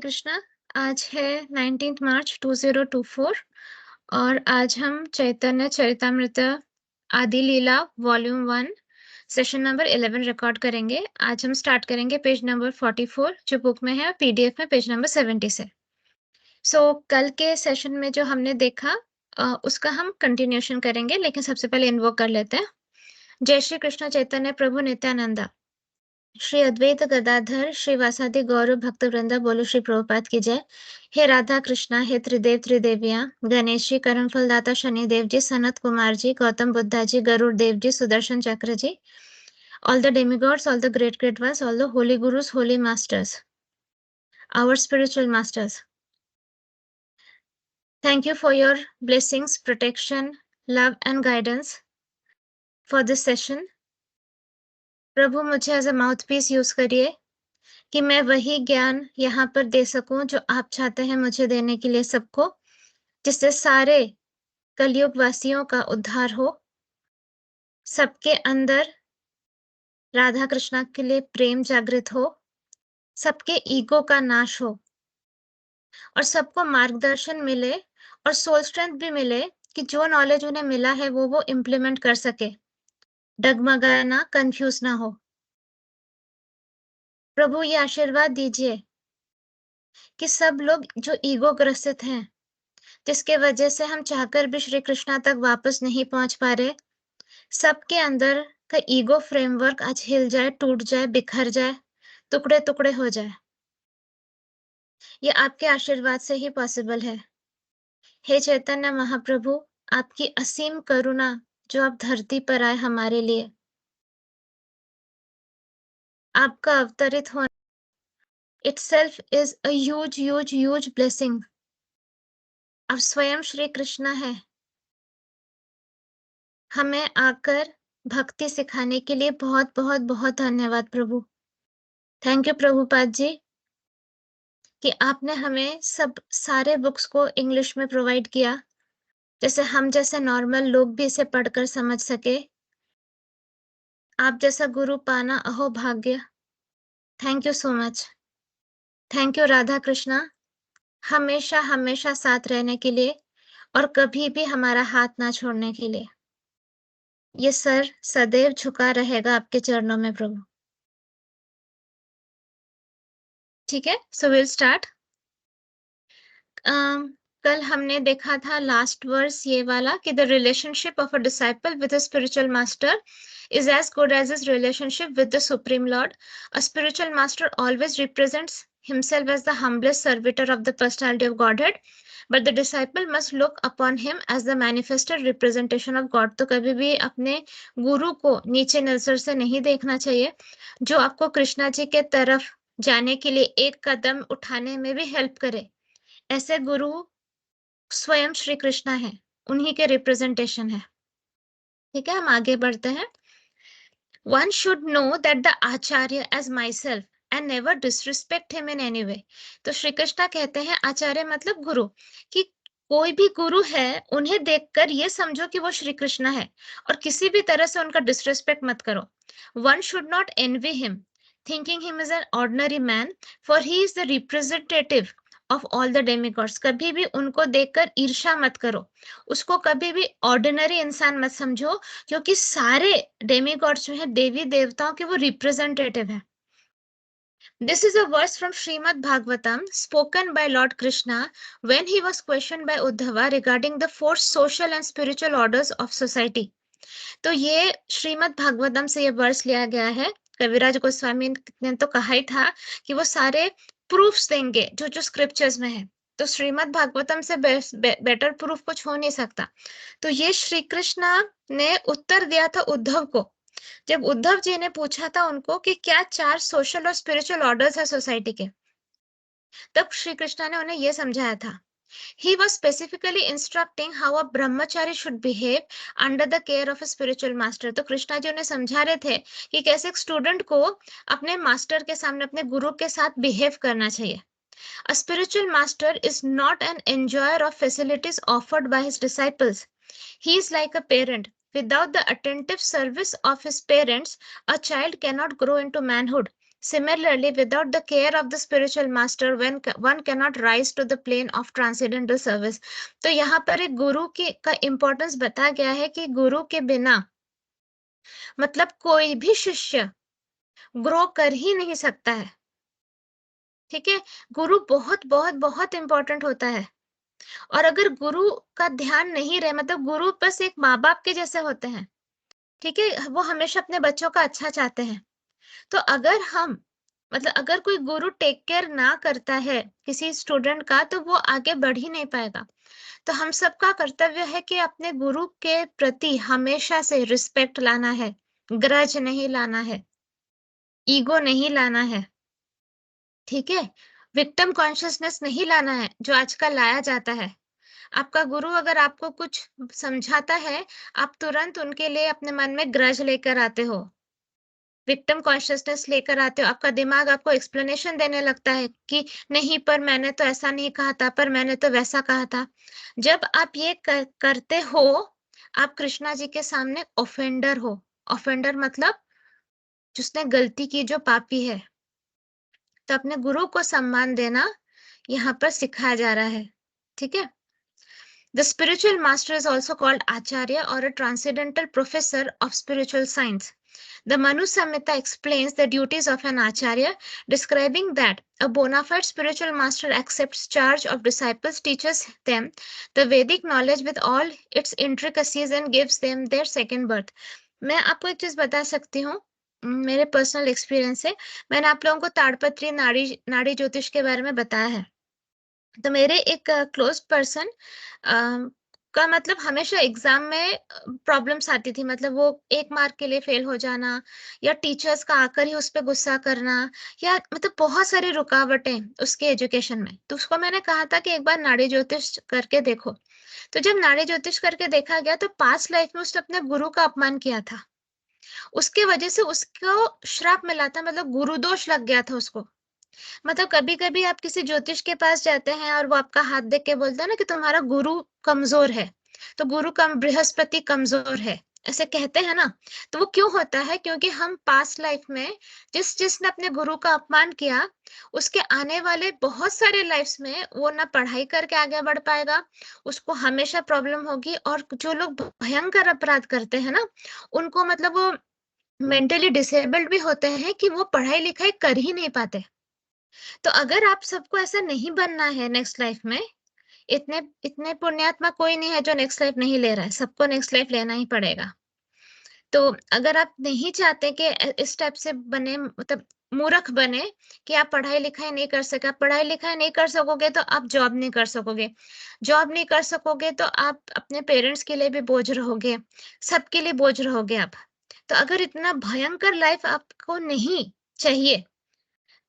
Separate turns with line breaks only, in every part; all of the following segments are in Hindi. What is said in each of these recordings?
कृष्णा। आज है 19 मार्च 2024 और आज हम चैतन्य चरितामृत आदि लीला वॉल्यूम 1 सेशन नंबर 11 रिकॉर्ड करेंगे। आज हम स्टार्ट करेंगे पेज नंबर 44 जो बुक में है और पीडीएफ में पेज नंबर 70 से। कल के सेशन में जो हमने देखा उसका हम कंटिन्यूशन करेंगे, लेकिन सबसे पहले इन्वोक कर लेते हैं। जय श्री कृष्ण चैतन्य प्रभु नित्यानंदा, श्री अद्वैत गदाधर श्रीवासादि गौरव भक्त वृंदा, बोलो श्री प्रभुपाद की जय। हे राधा कृष्णा, हे त्रिदेव त्रिदेवियां, गणेश जी, कर्णफल दाता शनि देव जी, सनत कुमार जी, गौतम बुद्धा जी, गरुड़ देव जी, सुदर्शन चक्र जी, all the demigods, all the great ones, all the holy gurus, holy masters, our spiritual masters. Thank you for your blessings, protection, love and guidance for this session. प्रभु मुझे as a mouth piece use करिए कि मैं वही ज्ञान यहाँ पर दे सकूं जो आप चाहते हैं मुझे देने के लिए सबको, जिससे सारे कलयुग वासियों का उद्धार हो, सबके अंदर राधा कृष्णा के लिए प्रेम जागृत हो, सबके ईगो का नाश हो और सबको मार्गदर्शन मिले और सोल स्ट्रेंथ भी मिले कि जो नॉलेज उन्हें मिला है वो इम्प्लीमेंट कर सके, डगमगाना, कंफ्यूज ना हो। प्रभु ये आशीर्वाद दीजिए कि सब लोग जो ईगो ग्रसित हैं, जिसके वजह से हम चाहकर भी श्री कृष्णा तक वापस नहीं पहुंच पा रहे, सबके अंदर का ईगो फ्रेमवर्क आज हिल जाए, टूट जाए, बिखर जाए, टुकड़े टुकड़े हो जाए। ये आपके आशीर्वाद से ही पॉसिबल है। हे चैतन्य महाप्रभु, आपकी असीम करुणा जो आप धरती पर आए हमारे लिए, आपका अवतरित होना itself is a huge blessing. आप स्वयं श्री कृष्णा है, हमें आकर भक्ति सिखाने के लिए बहुत बहुत बहुत धन्यवाद प्रभु। थैंक यू प्रभुपाद जी कि आपने हमें सब सारे बुक्स को इंग्लिश में प्रोवाइड किया, जैसे हम जैसे नॉर्मल लोग भी इसे पढ़कर समझ सके। आप जैसा गुरु पाना अहो भाग्य। Thank you so much. Thank you Radha Krishna, हमेशा हमेशा साथ रहने के लिए और कभी भी हमारा हाथ ना छोड़ने के लिए। ये सर सदैव झुका रहेगा आपके चरणों में प्रभु। ठीक है, सो विल स्टार्ट। कल हमने देखा था लास्ट वर्स ये वाला कि the relationship of a disciple with a spiritual master is as good as his relationship with the Supreme Lord. A spiritual master always represents himself as the humblest servitor of the personality of Godhead, but the disciple must look upon him as the manifested representation of God. तो कभी भी अपने गुरु को नीचे नजर से नहीं देखना चाहिए, जो आपको कृष्णा जी के तरफ जाने के लिए एक कदम उठाने में भी हेल्प करे। ऐसे गुरु स्वयं श्री कृष्णा है, उन्हीं के रिप्रेजेंटेशन है। ठीक है, हम आगे बढ़ते हैं। One should know that the Acharya as myself and never disrespect him in any way. तो श्री कृष्णा कहते हैं आचार्य मतलब गुरु, कि कोई भी गुरु है उन्हें देखकर ये समझो कि वो श्री कृष्णा है और किसी भी तरह से उनका डिसरिस्पेक्ट मत करो। One should not envy him, thinking him is an ordinary man, for he is the representative of all the demigods. कभी भी उनको देखकर ईर्ष्या मत करो, उसको कभी भी ऑर्डिनरी इंसान मत समझो, क्योंकि सारे डेमीगॉड्स जो है देवी देवताओं के वो रिप्रेजेंटेटिव है। This is a verse from Srimad Bhagavatam spoken by Lord Krishna when he was questioned by Uddhava regarding the four social and spiritual orders of society. तो ये श्रीमद् भागवतम से ये वर्स लिया गया है। कविराज गोस्वामी ने तो कहा ही था कि वो सारे प्रूफ्स देंगे जो जो स्क्रिप्चर्स में है, तो श्रीमद् भागवतम से बेटर प्रूफ कुछ हो नहीं सकता। तो ये श्री कृष्णा ने उत्तर दिया था उद्धव को, जब उद्धव जी ने पूछा था उनको कि क्या 4 सोशल और स्पिरिचुअल ऑर्डर्स है सोसाइटी के, तब श्री कृष्णा ने उन्हें यह समझाया था। He was specifically instructing how a brahmachari should behave under the care of a spiritual master. तो कृष्णा जी उन्हें समझा रहे थे कि कैसे एक स्टूडेंट को अपने मास्टर के सामने, अपने गुरु के साथ बिहेव करना चाहिए। A spiritual master is not an enjoyer of facilities offered by his disciples. He is like a parent. Without the attentive service of his parents, a child cannot grow into manhood. Similarly, without the care of the spiritual master, when one cannot rise to the plane of transcendental service. तो यहाँ पर एक गुरु की का इम्पोर्टेंस बताया गया है कि गुरु के बिना मतलब कोई भी शिष्य ग्रो कर ही नहीं सकता है। ठीक है, गुरु बहुत बहुत बहुत इंपॉर्टेंट होता है। और अगर गुरु का ध्यान नहीं रहे, मतलब गुरु बस एक माँ बाप के जैसे होते हैं। ठीक है, वो हमेशा अपने बच्चों का अच्छा चाहते हैं। तो अगर हम मतलब अगर कोई गुरु टेक केयर ना करता है किसी स्टूडेंट का, तो वो आगे बढ़ ही नहीं पाएगा। तो हम सबका कर्तव्य है कि अपने गुरु के प्रति हमेशा से रिस्पेक्ट लाना है, ग्रज नहीं लाना है, ईगो नहीं लाना है। ठीक है, विक्टिम कॉन्शियसनेस नहीं लाना है जो आजकल लाया जाता है। आपका गुरु अगर आपको कुछ समझाता है, आप तुरंत उनके लिए अपने मन में ग्रज लेकर आते हो, विक्टिम कॉन्शियसनेस लेकर आते हो। आपका दिमाग आपको एक्सप्लेनेशन देने लगता है कि नहीं, पर मैंने तो ऐसा नहीं कहा था, पर मैंने तो वैसा कहा था। जब आप ये करते हो, आप कृष्णा जी के सामने ऑफेंडर हो। ऑफेंडर मतलब जिसने गलती की, जो पापी है। तो अपने गुरु को सम्मान देना यहाँ पर सिखाया जा रहा है। ठीक है। The spiritual master is also called Acharya or a transcendental professor of spiritual science. The Manu Samhita explains the duties of an Acharya, describing that a bona fide spiritual master accepts charge of disciples, teaches them the Vedic knowledge with all its intricacies and gives them their second birth. मैं आपको एक चीज बता सकती हूँ, मेरे पर्सनल एक्सपीरियंस से। मैंने आप लोगों को ताड़पत्री नाड़ी नाड़ी ज्योतिष के बारे में बताया है। तो मेरे एक क्लोज पर्सन का मतलब हमेशा एग्जाम में प्रॉब्लम्स आती थी। मतलब वो 1 मार्क के लिए फेल हो जाना, या टीचर्स का आकर ही उस पे गुस्सा करना, या मतलब बहुत सारी रुकावटें उसके एजुकेशन में। तो उसको मैंने कहा था कि एक बार नाड़ी ज्योतिष करके देखो। तो जब नाड़ी ज्योतिष करके देखा गया, तो पास्ट लाइफ में उसने अपने गुरु का अपमान किया था। उसके वजह से उसको श्राप मिला था, मतलब गुरु दोष लग गया था उसको। मतलब कभी-कभी आप किसी ज्योतिष के पास जाते हैं और वो आपका हाथ देख के बोलता है ना कि तुम्हारा गुरु कमजोर है, तो गुरु कम बृहस्पति कमजोर है, ऐसे कहते हैं ना। तो वो क्यों होता है? क्योंकि हम पास्ट लाइफ में जिसने अपने गुरु का अपमान किया, उसके आने वाले बहुत सारे लाइफ्स में वो ना पढ़ाई करके आगे बढ़ पाएगा, उसको हमेशा प्रॉब्लम होगी। और जो लोग भयंकर अपराध करते हैं ना, उनको मतलब वो मेंटली डिसेबल्ड भी होते हैं कि वो पढ़ाई लिखाई कर ही नहीं पाते। तो अगर आप सबको ऐसा नहीं बनना है नेक्स्ट लाइफ में, इतने इतने पुण्यात्मा कोई नहीं है जो नेक्स्ट लाइफ नहीं ले रहा है, सबको नेक्स्ट लाइफ लेना ही पड़ेगा। तो अगर आप नहीं चाहते कि इस टाइप से बने, मतलब मूर्ख बने कि आप पढ़ाई लिखाई नहीं कर सके, आप पढ़ाई लिखाई नहीं कर सकोगे तो आप जॉब नहीं कर सकोगे, जॉब नहीं कर सकोगे तो आप अपने पेरेंट्स के लिए भी बोझ रहोगे, सबके लिए बोझ रहोगे आप। तो अगर इतना भयंकर लाइफ आपको नहीं चाहिए,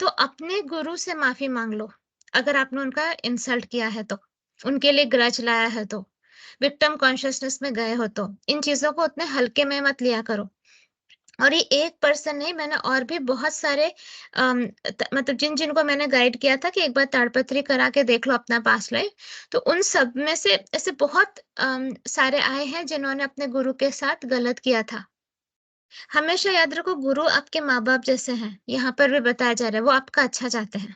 तो अपने गुरु से माफी मांग लो। अगर आपने उनका इंसल्ट किया है तो, उनके लिए ग्रज लाया है तो, विक्टिम कॉन्शियसनेस में गए हो तो, इन चीजों को उतने हल्के में मत लिया करो। और ये एक पर्सन नहीं, मैंने और भी बहुत सारे मतलब जिनको मैंने गाइड किया था कि एक बार ताड़पत्री करा के देख लो अपना पास्ट लाइफ, तो उन सब में से ऐसे बहुत सारे आए हैं जिन्होंने अपने गुरु के साथ गलत किया था। हमेशा याद रखो, गुरु आपके माँ बाप जैसे हैं, यहाँ पर भी बताया जा रहा है, वो आपका अच्छा चाहते हैं।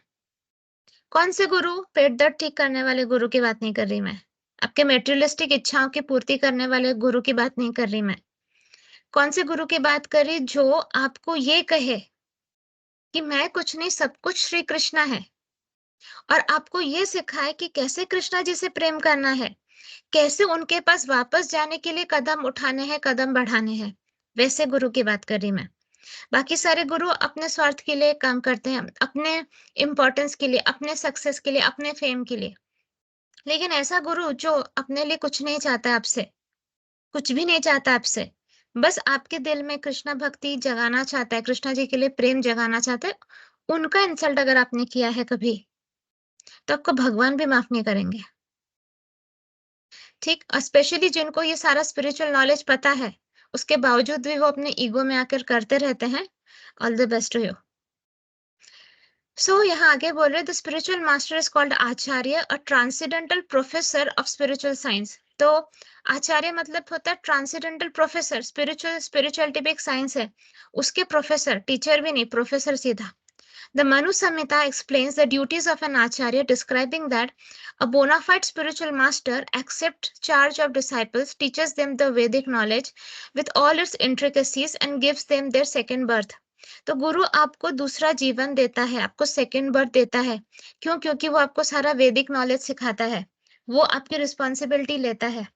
कौन से गुरु? पेट दर्द ठीक करने वाले गुरु की बात नहीं कर रही मैं। आपके मेटेरियलिस्टिक इच्छाओं की पूर्ति करने वाले गुरु की बात नहीं कर रही मैं। कौन से गुरु की बात कर रही? जो आपको ये कहे कि मैं कुछ नहीं, सब कुछ श्री कृष्णा है, और आपको ये सिखाए कि कैसे कृष्णा जी से प्रेम करना है, कैसे उनके पास वापस जाने के लिए कदम उठाने हैं, कदम बढ़ाने हैं। वैसे गुरु की बात कर रही मैं। बाकी सारे गुरु अपने स्वार्थ के लिए काम करते हैं, अपने इम्पोर्टेंस के लिए, अपने सक्सेस के लिए, अपने फेम के लिए। लेकिन ऐसा गुरु जो अपने लिए कुछ नहीं चाहता है आपसे, कुछ भी नहीं चाहता आपसे, बस आपके दिल में कृष्णा भक्ति जगाना चाहता है, कृष्णा जी के लिए प्रेम जगाना चाहता है, उनका इंसल्ट अगर आपने किया है कभी, तो आपको भगवान भी माफ नहीं करेंगे। ठीक? और स्पेशली जिनको ये सारा स्पिरिचुअल नॉलेज पता है, उसके बावजूद भी वो अपने ईगो में आकर करते रहते हैं। All the best to you. यहाँ आगे बोल रहे, the spiritual master is called acharya, a transcendental professor of spiritual science. तो आचार्य मतलब होता है ट्रांसेंडेंटल प्रोफेसर। स्पिरिचुअलिटी भी एक साइंस है, उसके प्रोफेसर, टीचर भी नहीं, प्रोफेसर सीधा। The Manu Samhita explains the duties of an acharya, describing that a bona fide spiritual master accepts charge of disciples, teaches them the Vedic knowledge with all its intricacies, and gives them their second birth. तो गुरु आपको दूसरा जीवन देता है, आपको सेकंड बर्थ देता है. क्यों? क्योंकि वो आपको सारा वैदिक नॉलेज सिखाता है, वो आपकी रिस्पॉन्सिबिलिटी लेता है.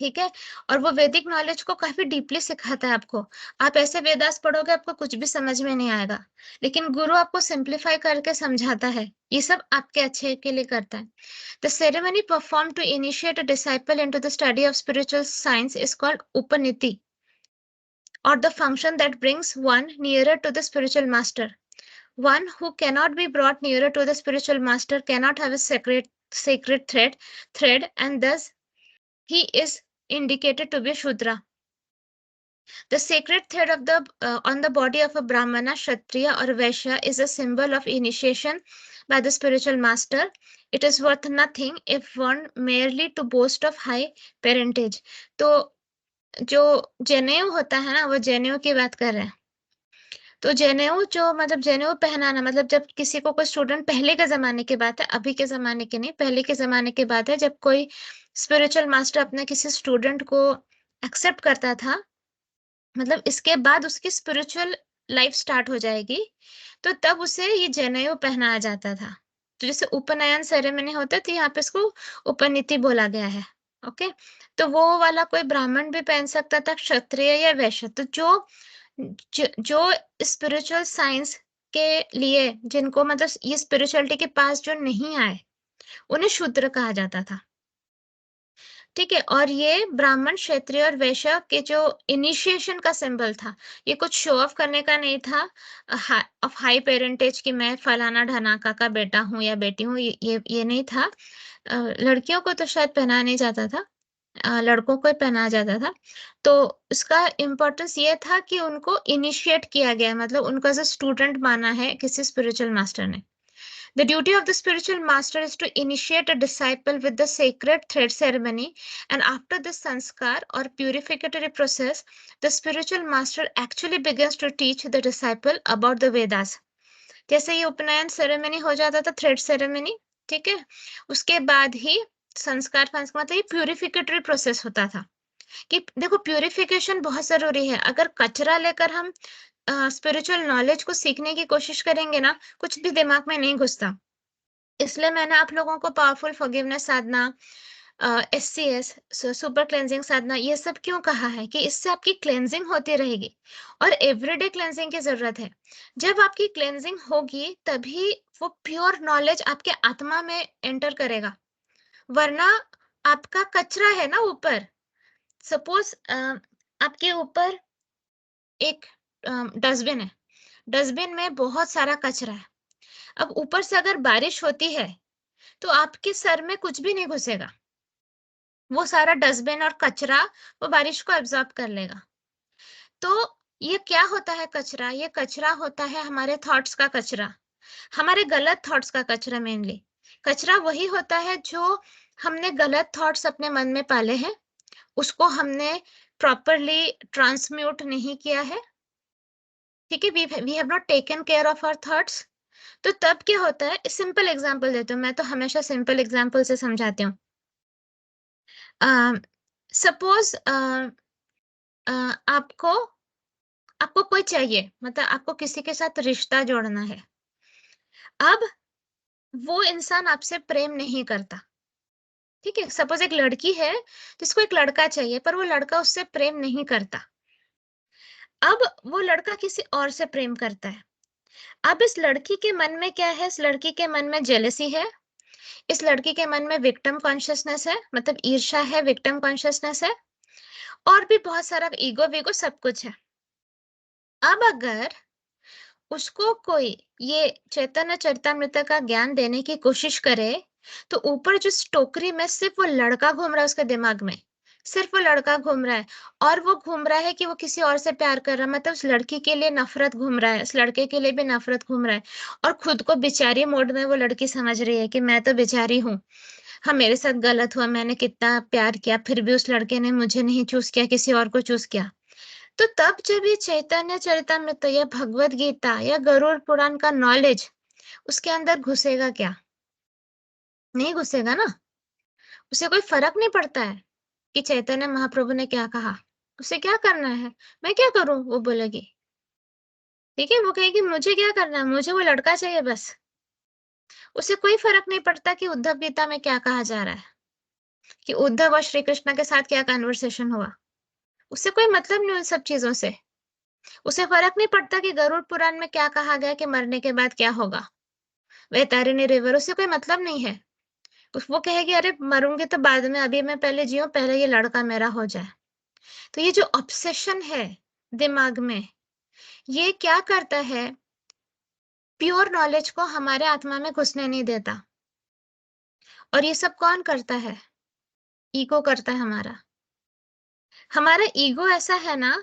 ठीक है. और वो वैदिक नॉलेज को काफी डीपली सिखाता है आपको. आप ऐसे वेदास पढ़ोगे, आपको कुछ भी समझ में नहीं आएगा, लेकिन गुरु आपको सिंप्लीफाई करके समझाता है. ये सब आपके अच्छे के लिए करता है. The ceremony performed to initiate a disciple into the study of spiritual science is called Upaniti, or the function that brings one nearer to the spiritual master. One who cannot be brought nearer to the spiritual master cannot have a sacred thread, and thus he is indicated to be Shudra. The sacred thread of the on the body of a Brahmana, Kshatriya, or Vaishya is a symbol of initiation by the spiritual master. It is worth nothing if worn merely to boast of high parentage. तो जो जनेऊ होता है ना, वो जनेऊ की बात कर रहे हैं. तो जनेऊ जो मतलब जनेऊ पहनाना, मतलब जब किसी को कोई स्टूडेंट, पहले के जमाने की बात है, अभी के जमाने की नहीं, पहले के जमाने की बात है, जब कोई स्पिरिचुअल मास्टर अपने किसी स्टूडेंट को एक्सेप्ट करता था, मतलब इसके बाद उसकी स्पिरिचुअल लाइफ स्टार्ट हो जाएगी, तो तब उसे ये जनेऊ पहनाया जाता था. तो जैसे उपनयन सेरेमनी होता है, तो यहाँ पे इसको उपनीति बोला गया है. ओके. तो वो वाला कोई ब्राह्मण भी पहन सकता था, क्षत्रिय या वैश्य. तो जो स्पिरिचुअल साइंस के लिए, जिनको मतलब ये स्पिरिचुअलिटी के पास जो नहीं आए, उन्हें शूद्र कहा जाता था. ठीक है. और ये ब्राह्मण, क्षत्रिय और वैश्य के जो इनिशिएशन का सिंबल था, ये कुछ शो ऑफ करने का नहीं था ऑफ हाई पेरेंटेज कि मैं फलाना ढनाका का बेटा हूँ या बेटी हूँ, ये नहीं था. लड़कियों को तो शायद पहनाया नहीं जाता था, लड़कों को ही पहनाया जाता था. तो इसका इम्पोर्टेंस ये था कि उनको इनिशिएट किया गया, मतलब उनको एज अ स्टूडेंट माना है किसी स्पिरिचुअल मास्टर ने. The duty of the spiritual master is to initiate a disciple with the sacred thread ceremony, and after this sanskar or purificatory process, the spiritual master actually begins to teach the disciple about the Vedas. जैसे ये उपनयन सेरेमनी हो जाता था, थ्रेड सेरेमनी, ठीक है, उसके बाद ही संस्कार मतलब ये प्यूरिफिकेटरी प्रोसेस होता था. कि देखो, प्यूरिफिकेशन बहुत जरूरी है. अगर कचरा लेकर हम स्पिरिचुअल नॉलेज को सीखने की कोशिश करेंगे ना, कुछ भी दिमाग में नहीं घुसता. इसलिए मैंने आप लोगों को पावरफुल फॉरगिवनेस साधना, SCS, सुपर क्लेंजिंग साधना, ये सब क्यों कहा है कि इससे आपकी क्लेंजिंग होती रहेगी, और एवरीडे क्लेंजिंग की जरूरत है. जब आपकी क्लेंजिंग होगी तभी वो प्योर नॉलेज आपके आत्मा में एंटर करेगा, वरना आपका कचरा है ना ऊपर. सपोज आपके ऊपर एक डस्टबिन है, डस्टबिन में बहुत सारा कचरा है. अब ऊपर से अगर बारिश होती है तो आपके सर में कुछ भी नहीं घुसेगा, वो सारा डस्टबिन और कचरा वो बारिश को एब्जॉर्ब कर लेगा. तो ये क्या होता है कचरा? ये कचरा होता है हमारे थॉट्स का कचरा, हमारे गलत थॉट्स का कचरा. मेनली कचरा वही होता है जो हमने गलत थॉट्स अपने मन में पाले हैं, उसको हमने प्रॉपरली ट्रांसम्यूट नहीं किया है. ठीक है. We have not taken care of our thoughts. तो तब क्या होता है, सिंपल एग्जांपल देती हूँ, मैं तो हमेशा सिंपल एग्जांपल से समझाती हूँ. सपोज आपको आपको कोई चाहिए, मतलब आपको किसी के साथ रिश्ता जोड़ना है. अब वो इंसान आपसे प्रेम नहीं करता. ठीक है. सपोज एक लड़की है जिसको एक लड़का चाहिए, पर वो लड़का उससे प्रेम नहीं करता. अब वो लड़का किसी और से प्रेम करता है. अब इस लड़की के मन में क्या है? इस लड़की के मन में जेलसी है, इस लड़की के मन में विक्टिम कॉन्शियसनेस है, मतलब ईर्ष्या है, विक्टिम कॉन्शियसनेस है, और भी बहुत सारा ईगो वीगो सब कुछ है. अब अगर उसको कोई ये चैतन्य चरितामृत का ज्ञान देने की कोशिश करे, तो ऊपर जो टोकरी में सिर्फ वो लड़का घूम रहा है, उसके दिमाग में सिर्फ वो लड़का घूम रहा है, और वो घूम रहा है कि वो किसी और से प्यार कर रहा है, मतलब उस लड़की के लिए नफरत घूम रहा है, उस लड़के के लिए भी नफरत घूम रहा है, और खुद को बेचारी मोड में वो लड़की समझ रही है कि मैं तो बेचारी हूँ, हाँ मेरे साथ गलत हुआ, मैंने कितना प्यार किया, फिर भी उस लड़के ने मुझे नहीं चूज किया, किसी और को चूज किया. तो तब जब ये चैतन्य चरितामृत या भगवत गीता या गरुड़ पुराण का नॉलेज उसके अंदर घुसेगा क्या? नहीं घुसेगा ना। उसे कोई फर्क नहीं पड़ता है कि चैतन्य महाप्रभु ने क्या कहा। उसे क्या करना है? मैं क्या करूं? वो बोलेगी। ठीक है, वो कहेगी मुझे क्या करना है, मुझे वो लड़का चाहिए बस। उसे कोई फर्क नहीं पड़ता कि उद्धव गीता में क्या कहा जा रहा है, कि उद्धव और श्री कृष्ण के साथ क्या कन्वर्सेशन हुआ। उसे कोई मतलब नहीं उन सब चीजों से। उसे फर्क नहीं पड़ता कि गरुड़ पुराण में क्या कहा गया कि मरने के बाद क्या होगा। वैतरणी रिवर, उसे कोई मतलब नहीं है। वो कहेगी अरे मरूंगी तो बाद में, अभी मैं पहले जीऊं, पहले ये लड़का मेरा हो जाए। तो ये जो ऑब्सेशन है दिमाग में, ये क्या करता है? प्योर नॉलेज को हमारे आत्मा में घुसने नहीं देता। और ये सब कौन करता है? ईगो करता है हमारा। हमारा ईगो ऐसा है ना,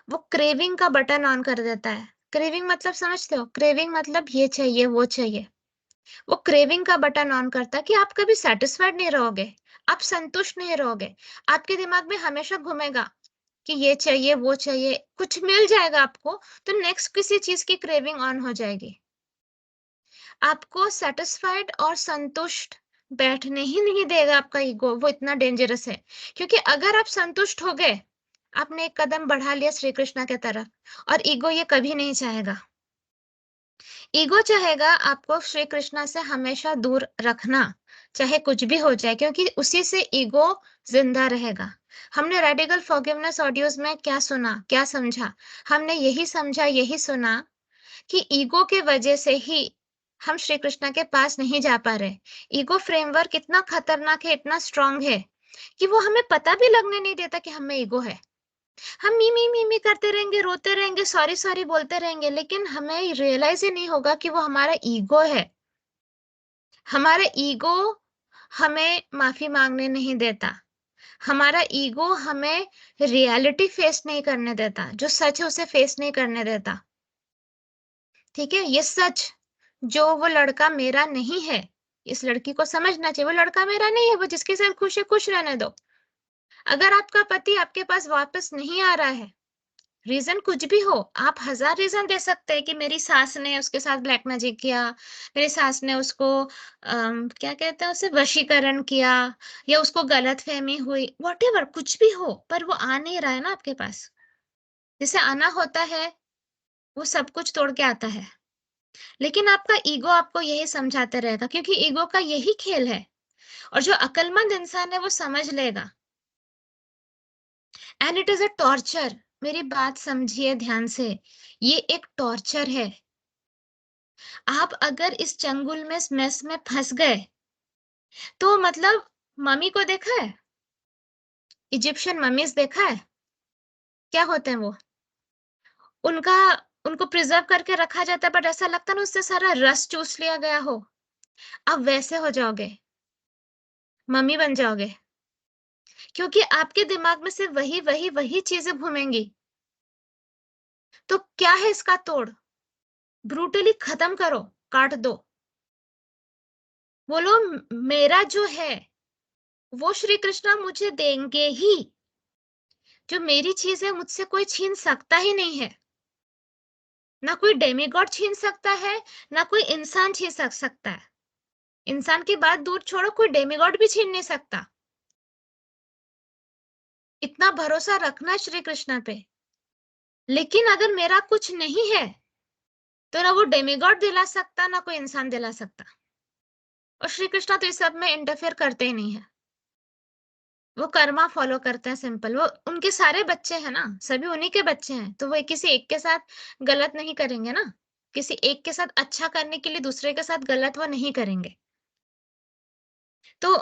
वो क्रेविंग का बटन ऑन कर देता है। क्रेविंग मतलब समझते हो? क्रेविंग मतलब ये चाहिए वो चाहिए। वो क्रेविंग का बटन ऑन करता है कि आप कभी सेटिस्फाइड नहीं रहोगे, आप संतुष्ट नहीं रहोगे। आपके दिमाग में हमेशा घूमेगा कि ये चाहिए वो चाहिए, कुछ मिल जाएगा आपको तो नेक्स्ट किसी चीज की क्रेविंग ऑन हो जाएगी। आपको सेटिस्फाइड और संतुष्ट बैठने ही नहीं देगा आपका ईगो। वो इतना डेंजरस है, क्योंकि अगर आप संतुष्ट हो गए, आपने एक कदम बढ़ा लिया श्री कृष्ण के तरफ। और ईगो ये कभी नहीं चाहेगा। ईगो चाहेगा आपको श्री कृष्ण से हमेशा दूर रखना, चाहे कुछ भी हो जाए, क्योंकि उसी से ईगो जिंदा रहेगा। हमने रेडिकल फॉरगिवनेस ऑडियोज में क्या सुना, क्या समझा? हमने यही समझा, यही सुना कि ईगो के वजह से ही हम श्री कृष्ण के पास नहीं जा पा रहे। ईगो फ्रेमवर्क इतना खतरनाक है, इतना स्ट्रांग है कि वो हमें पता भी लगने नहीं देता कि हमें ईगो है। हम मी करते रहेंगे, रोते रहेंगे, सॉरी सॉरी बोलते रहेंगे, लेकिन हमें रियलाइज ही नहीं होगा कि वो हमारा ईगो है। हमारा ईगो हमें माफी मांगने नहीं देता। हमारा ईगो हमें रियलिटी फेस नहीं करने देता, जो सच है उसे फेस नहीं करने देता। ठीक है, ये सच, जो वो लड़का मेरा नहीं है, इस लड़की को समझना चाहिए। वो लड़का मेरा नहीं है, वो जिसके साथ खुश है खुश रहने दो। अगर आपका पति आपके पास वापस नहीं आ रहा है, रीजन कुछ भी हो, आप हजार रीजन दे सकते हैं कि मेरी सास ने उसके साथ ब्लैक मैजिक किया, मेरी सास ने उसको क्या कहते हैं, उसे वशीकरण किया, या उसको गलतफहमी हुई, वॉटेवर कुछ भी हो, पर वो आ नहीं रहा है ना आपके पास। जिसे आना होता है वो सब कुछ तोड़ के आता है। लेकिन आपका ईगो आपको यही समझाते रहेगा, क्योंकि ईगो का यही खेल है। और जो अक्लमंद इंसान है वो समझ लेगा। And it is a torture. मेरी बात समझिए ध्यान से, ये एक टॉर्चर है। आप अगर इस चंगुल में, इस मेस में फंस गए, तो मतलब मम्मी को देखा है? इजिप्शियन मम्मीज देखा है? क्या होते हैं वो? उनका उनको प्रिजर्व करके रखा जाता है, बट ऐसा लगता है ना उससे सारा रस चूस लिया गया हो। आप वैसे हो जाओगे, मम्मी बन जाओगे, क्योंकि आपके दिमाग में सिर्फ वही वही वही चीजें घूमेंगी। तो क्या है इसका तोड़? ब्रूटली खत्म करो, काट दो। बोलो मेरा जो है वो श्री कृष्णा मुझे देंगे ही। जो मेरी चीज है मुझसे कोई छीन सकता ही नहीं है। ना कोई डेमिगॉड छीन सकता है, ना कोई इंसान छीन सकता है। इंसान की बात दूर छोड़ो, कोई डेमिगॉड भी छीन नहीं सकता। इतना भरोसा रखना श्री कृष्ण पे। लेकिन अगर मेरा कुछ नहीं है, तो ना वो डेमिगॉड दिला सकता, ना कोई इंसान दिला सकता। और श्री कृष्ण तो इस सब में इंटरफेयर करते ही नहीं है। वो कर्मा फॉलो करते हैं, सिंपल। वो उनके सारे बच्चे हैं ना, सभी उन्हीं के बच्चे हैं, तो वो किसी एक के साथ गलत नहीं करेंगे ना। किसी एक के साथ अच्छा करने के लिए दूसरे के साथ गलत वो नहीं करेंगे। तो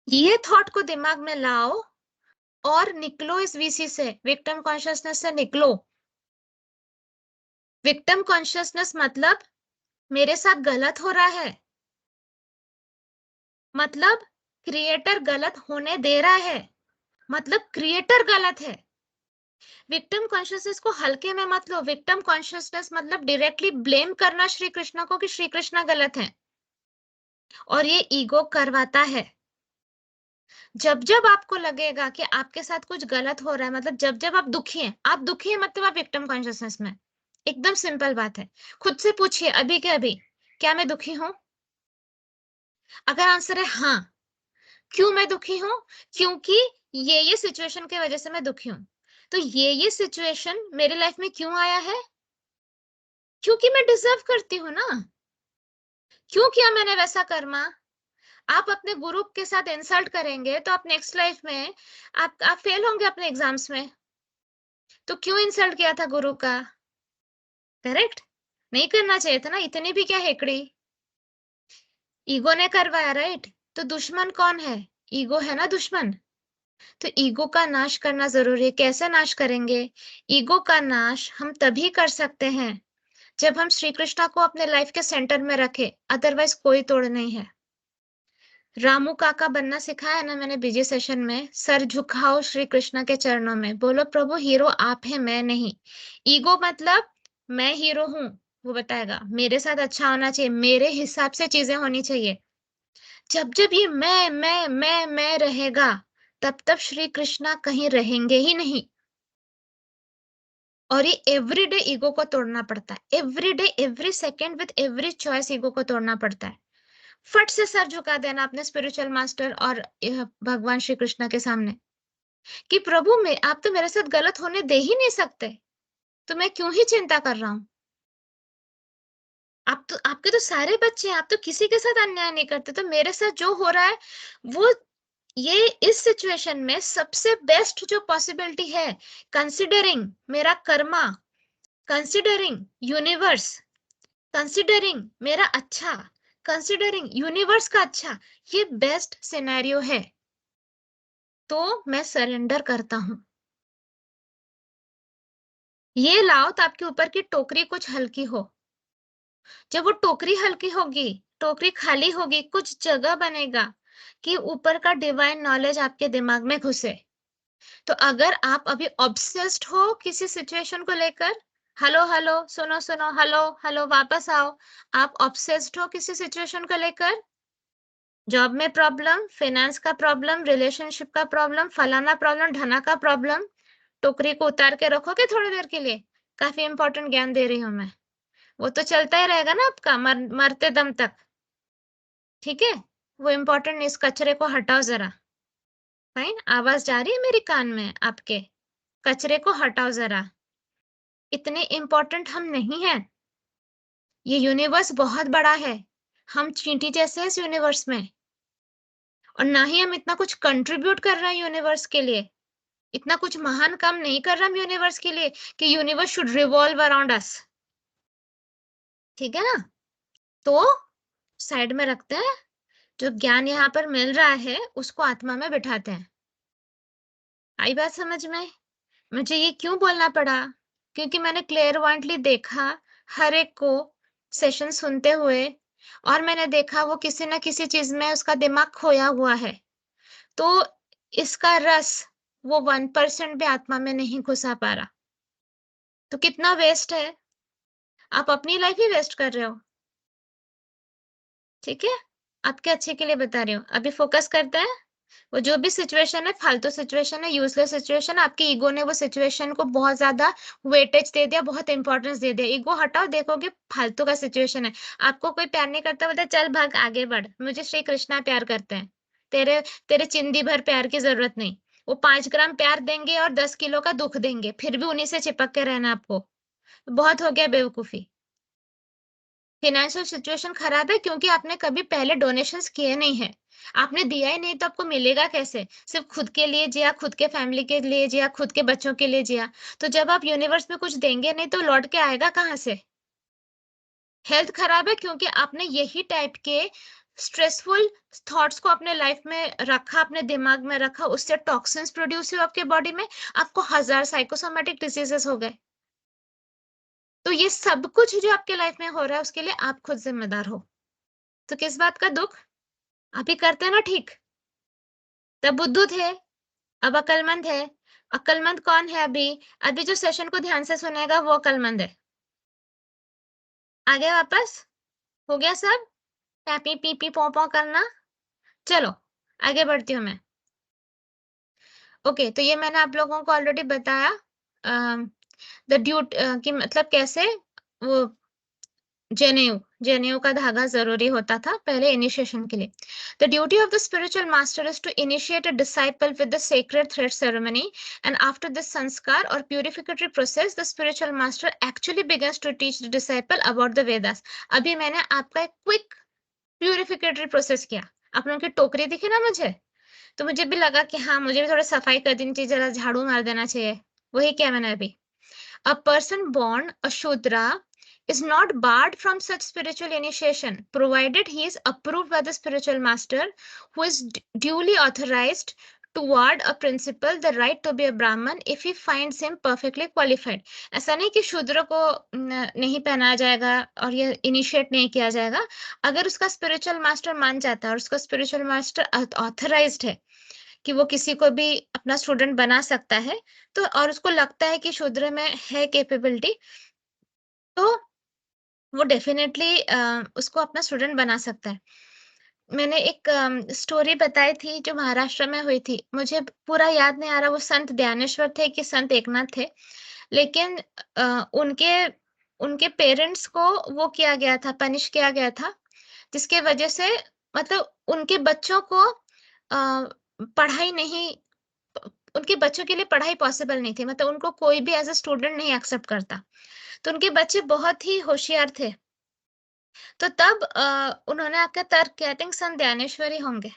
ये थॉट को दिमाग में लाओ और निकलो इस वीसी से, विक्टिम कॉन्शियसनेस से निकलो। विक्टिम कॉन्शियसनेस मतलब मेरे साथ गलत हो रहा है, मतलब क्रिएटर गलत होने दे रहा है, मतलब क्रिएटर गलत है। विक्टिम कॉन्शियसनेस को हल्के में मत लो। विक्टिम कॉन्शियसनेस मतलब डायरेक्टली ब्लेम करना श्री कृष्ण को कि श्री कृष्ण गलत है, और ये ईगो करवाता है। जब जब आपको लगेगा कि आपके साथ कुछ गलत हो रहा है, मतलब जब जब आप दुखी हैं मतलब आप विक्टिम कॉन्शियसनेस में हैं। एकदम सिंपल बात है। खुद से पूछिए अभी के अभी, क्या मैं दुखी हूँ? अगर आंसर है हाँ, क्यों मैं दुखी हूँ? क्योंकि ये सिचुएशन की वजह से मैं दुखी हूँ। तो ये सिचुएशन मेरे लाइफ में क्यों आया है? क्योंकि मैं डिजर्व करती हूँ ना। क्यों किया मैंने वैसा कर्मा? आप अपने गुरु के साथ इंसल्ट करेंगे तो आप नेक्स्ट लाइफ में आप फेल होंगे अपने एग्जाम्स में। तो क्यों इंसल्ट किया था गुरु का? करेक्ट? नहीं करना चाहिए था ना, इतनी भी क्या हेकड़ी। ईगो ने करवाया, राइट? तो दुश्मन कौन है? ईगो है ना दुश्मन। तो ईगो का नाश करना जरूरी है। कैसे नाश करेंगे? ईगो का नाश हम तभी कर सकते हैं जब हम श्री कृष्णा को अपने लाइफ के सेंटर में रखें, अदरवाइज कोई तोड़ नहीं है। रामू काका बनना सिखाया ना मैंने बीजी सेशन में। सर झुकाओ श्री कृष्णा के चरणों में, बोलो प्रभु हीरो आप हैं मैं नहीं। ईगो मतलब मैं हीरो हूं, वो बताएगा मेरे साथ अच्छा होना चाहिए, मेरे हिसाब से चीजें होनी चाहिए। जब जब ये मैं रहेगा, तब तब श्री कृष्णा कहीं रहेंगे ही नहीं। और ये एवरीडे ईगो को तोड़ना पड़ता है, everyday every second with every choice ego को तोड़ना पड़ता है। फट से सर झुका देना अपने स्पिरिचुअल मास्टर और भगवान श्री कृष्ण के सामने कि प्रभु मैं आप तो मेरे साथ गलत होने दे ही नहीं सकते, तो मैं क्यों ही चिंता कर रहा हूं। आप तो आपके तो सारे बच्चे हैं, आप तो किसी के साथ अन्याय नहीं करते, तो मेरे साथ जो हो रहा है वो ये इस सिचुएशन में सबसे बेस्ट जो पॉसिबिलिटी है, कंसिडरिंग मेरा कर्मा, कंसिडरिंग यूनिवर्स, कंसिडरिंग मेरा अच्छा, कंसिडरिंग यूनिवर्स का अच्छा, ये बेस्ट सिनेरियो है। तो मैं सरेंडर करता हूं। ये लाओ तो आपके ऊपर की टोकरी कुछ हल्की हो। जब वो टोकरी हल्की होगी, टोकरी खाली होगी, कुछ जगह बनेगा कि ऊपर का डिवाइन नॉलेज आपके दिमाग में घुसे। तो अगर आप अभी ऑब्सेस्ड हो किसी सिचुएशन को लेकर, हेलो हेलो सुनो सुनो, हेलो हेलो वापस आओ, आप ऑब्सेस्ड हो किसी सिचुएशन को लेकर, जॉब में प्रॉब्लम, फाइनेंस का प्रॉब्लम, रिलेशनशिप का प्रॉब्लम, फलाना प्रॉब्लम, ढना का प्रॉब्लम, टोकरी को उतार के रखोगे थोड़ी देर के लिए? काफी इंपॉर्टेंट ज्ञान दे रही हूं मैं। वो तो चलता ही रहेगा ना आपका मरते दम तक। ठीक है? वो इंपॉर्टेंट इस कचरे को हटाओ जरा। फाइन, आवाज जा रही है मेरी कान में आपके? कचरे को हटाओ जरा। इतने इंपॉर्टेंट हम नहीं हैं। ये यूनिवर्स बहुत बड़ा है, हम चींटी जैसे हैं इस यूनिवर्स में। और ना ही हम इतना कुछ कंट्रीब्यूट कर रहे हैं यूनिवर्स के लिए, इतना कुछ महान काम नहीं कर रहा हम यूनिवर्स के लिए कि universe should revolve around us. ठीक है ना? तो साइड में रखते हैं, जो ज्ञान यहाँ पर मिल रहा है उसको आत्मा में बिठाते हैं। आई बात समझ में? मुझे ये क्यों बोलना पड़ा? क्योंकि मैंने क्लेयरवॉयंटली देखा हर एक को सेशन सुनते हुए, और मैंने देखा वो किसी न किसी चीज में उसका दिमाग खोया हुआ है। तो इसका रस वो 1% भी आत्मा में नहीं घुसा पा रहा। तो कितना वेस्ट है, आप अपनी लाइफ ही वेस्ट कर रहे हो। ठीक है? आपके अच्छे के लिए बता रही हूँ। अभी फोकस करते हैं। वो जो भी सिचुएशन है फालतू सिचुएशन है, यूजलेस सिचुएशन, आपके ईगो ने वो सिचुएशन को बहुत ज्यादा वेटेज दे दिया, बहुत इंपॉर्टेंस दे दिया। ईगो हटाओ, देखोगे फालतू का सिचुएशन है। आपको कोई प्यार नहीं करता, बोलता है, चल भाग आगे बढ़, मुझे श्री कृष्णा प्यार करते हैं। तेरे तेरे चिंदी भर प्यार की जरूरत नहीं। वो 5 ग्राम प्यार देंगे और 10 किलो का दुख देंगे, फिर भी उन्हीं से चिपक के रहना आपको। बहुत हो गया बेवकूफी। फाइनेंशियल सिचुएशन खराब है क्योंकि आपने कभी पहले डोनेशंस किए नहीं है। आपने दिया ही नहीं तो आपको मिलेगा कैसे? सिर्फ खुद के लिए जिया, खुद के फैमिली के लिए जिया, खुद के बच्चों के लिए जिया। तो जब आप यूनिवर्स में कुछ देंगे नहीं तो लौट के आएगा कहाँ से? हेल्थ खराब है क्योंकि आपने यही टाइप के स्ट्रेसफुल थॉट्स को अपने लाइफ में रखा, अपने दिमाग में रखा, उससे टॉक्सिन्स प्रोड्यूस हुए आपके बॉडी में, आपको हजार साइकोसोमेटिक डिजीजेस हो गए। तो ये सब कुछ जो आपके लाइफ में हो रहा है उसके लिए आप खुद जिम्मेदार हो। तो किस बात का दुख? अभी करते ना ठीक, तब बुद्धू थे, अब अकलमंद है। अकलमंद कौन है अभी? अभी जो सेशन को ध्यान से सुनेगा वो अकलमंद है। आगे वापस हो गया सब? पी पी पी पी पौ पौ करना। चलो आगे बढ़ती हूँ मैं। ओके, तो ये मैंने आप लोगों को ऑलरेडी बताया द ड्यूट कि मतलब कैसे वो जनेऊ का धागा जरूरी होता था पहले इनिशिएशन के लिए. The duty of the spiritual master is to initiate a disciple with the sacred thread ceremony, and after this sanskar और purificatory process the spiritual master actually begins to teach the disciple about the Vedas. अभी मैंने आपका एक क्विक प्यूरिफिकेटरी प्रोसेस किया. आप लोगों की टोकरी दिखी ना मुझे, तो मुझे भी लगा कि हाँ, मुझे भी थोड़ा सफाई कर देनी चाहिए, जरा झाड़ू मार देना चाहिए. वही किया मैंने अभी. A person born a Shudra is not barred from such spiritual initiation, provided he is approved by the spiritual master, who is duly authorized toward a principle the right to be a Brahman if he finds him perfectly qualified. ऐसा नहीं कि शूद्र को नहीं पहनाया जाएगा और ये इनिशिएट नहीं किया जाएगा. अगर उसका स्पिरिचुअल मास्टर मान जाता है और उसका स्पिरिचुअल मास्टर ऑथराइज्ड है कि वो किसी को भी अपना स्टूडेंट बना सकता है, तो और उसको लगता है कि शूद्र में है कैपेबिलिटी, तो वो डेफिनेटली उसको अपना स्टूडेंट बना सकता है. मैंने एक स्टोरी बताई थी जो महाराष्ट्र में हुई थी. मुझे पूरा याद नहीं आ रहा वो संत ज्ञानेश्वर थे कि संत एकनाथ थे, लेकिन उनके उनके पेरेंट्स को वो किया गया था, पनिश किया गया था, जिसके वजह से मतलब उनके बच्चों को पढ़ाई नहीं, उनके बच्चों के लिए पढ़ाई पॉसिबल नहीं थी, मतलब उनको कोई भी एज अ स्टूडेंट नहीं एक्सेप्ट करता. तो उनके बच्चे बहुत ही होशियार थे. तो तब उन्होंने आपका तर्क किया, आई थिंक संत ज्ञानेश्वरी होंगे,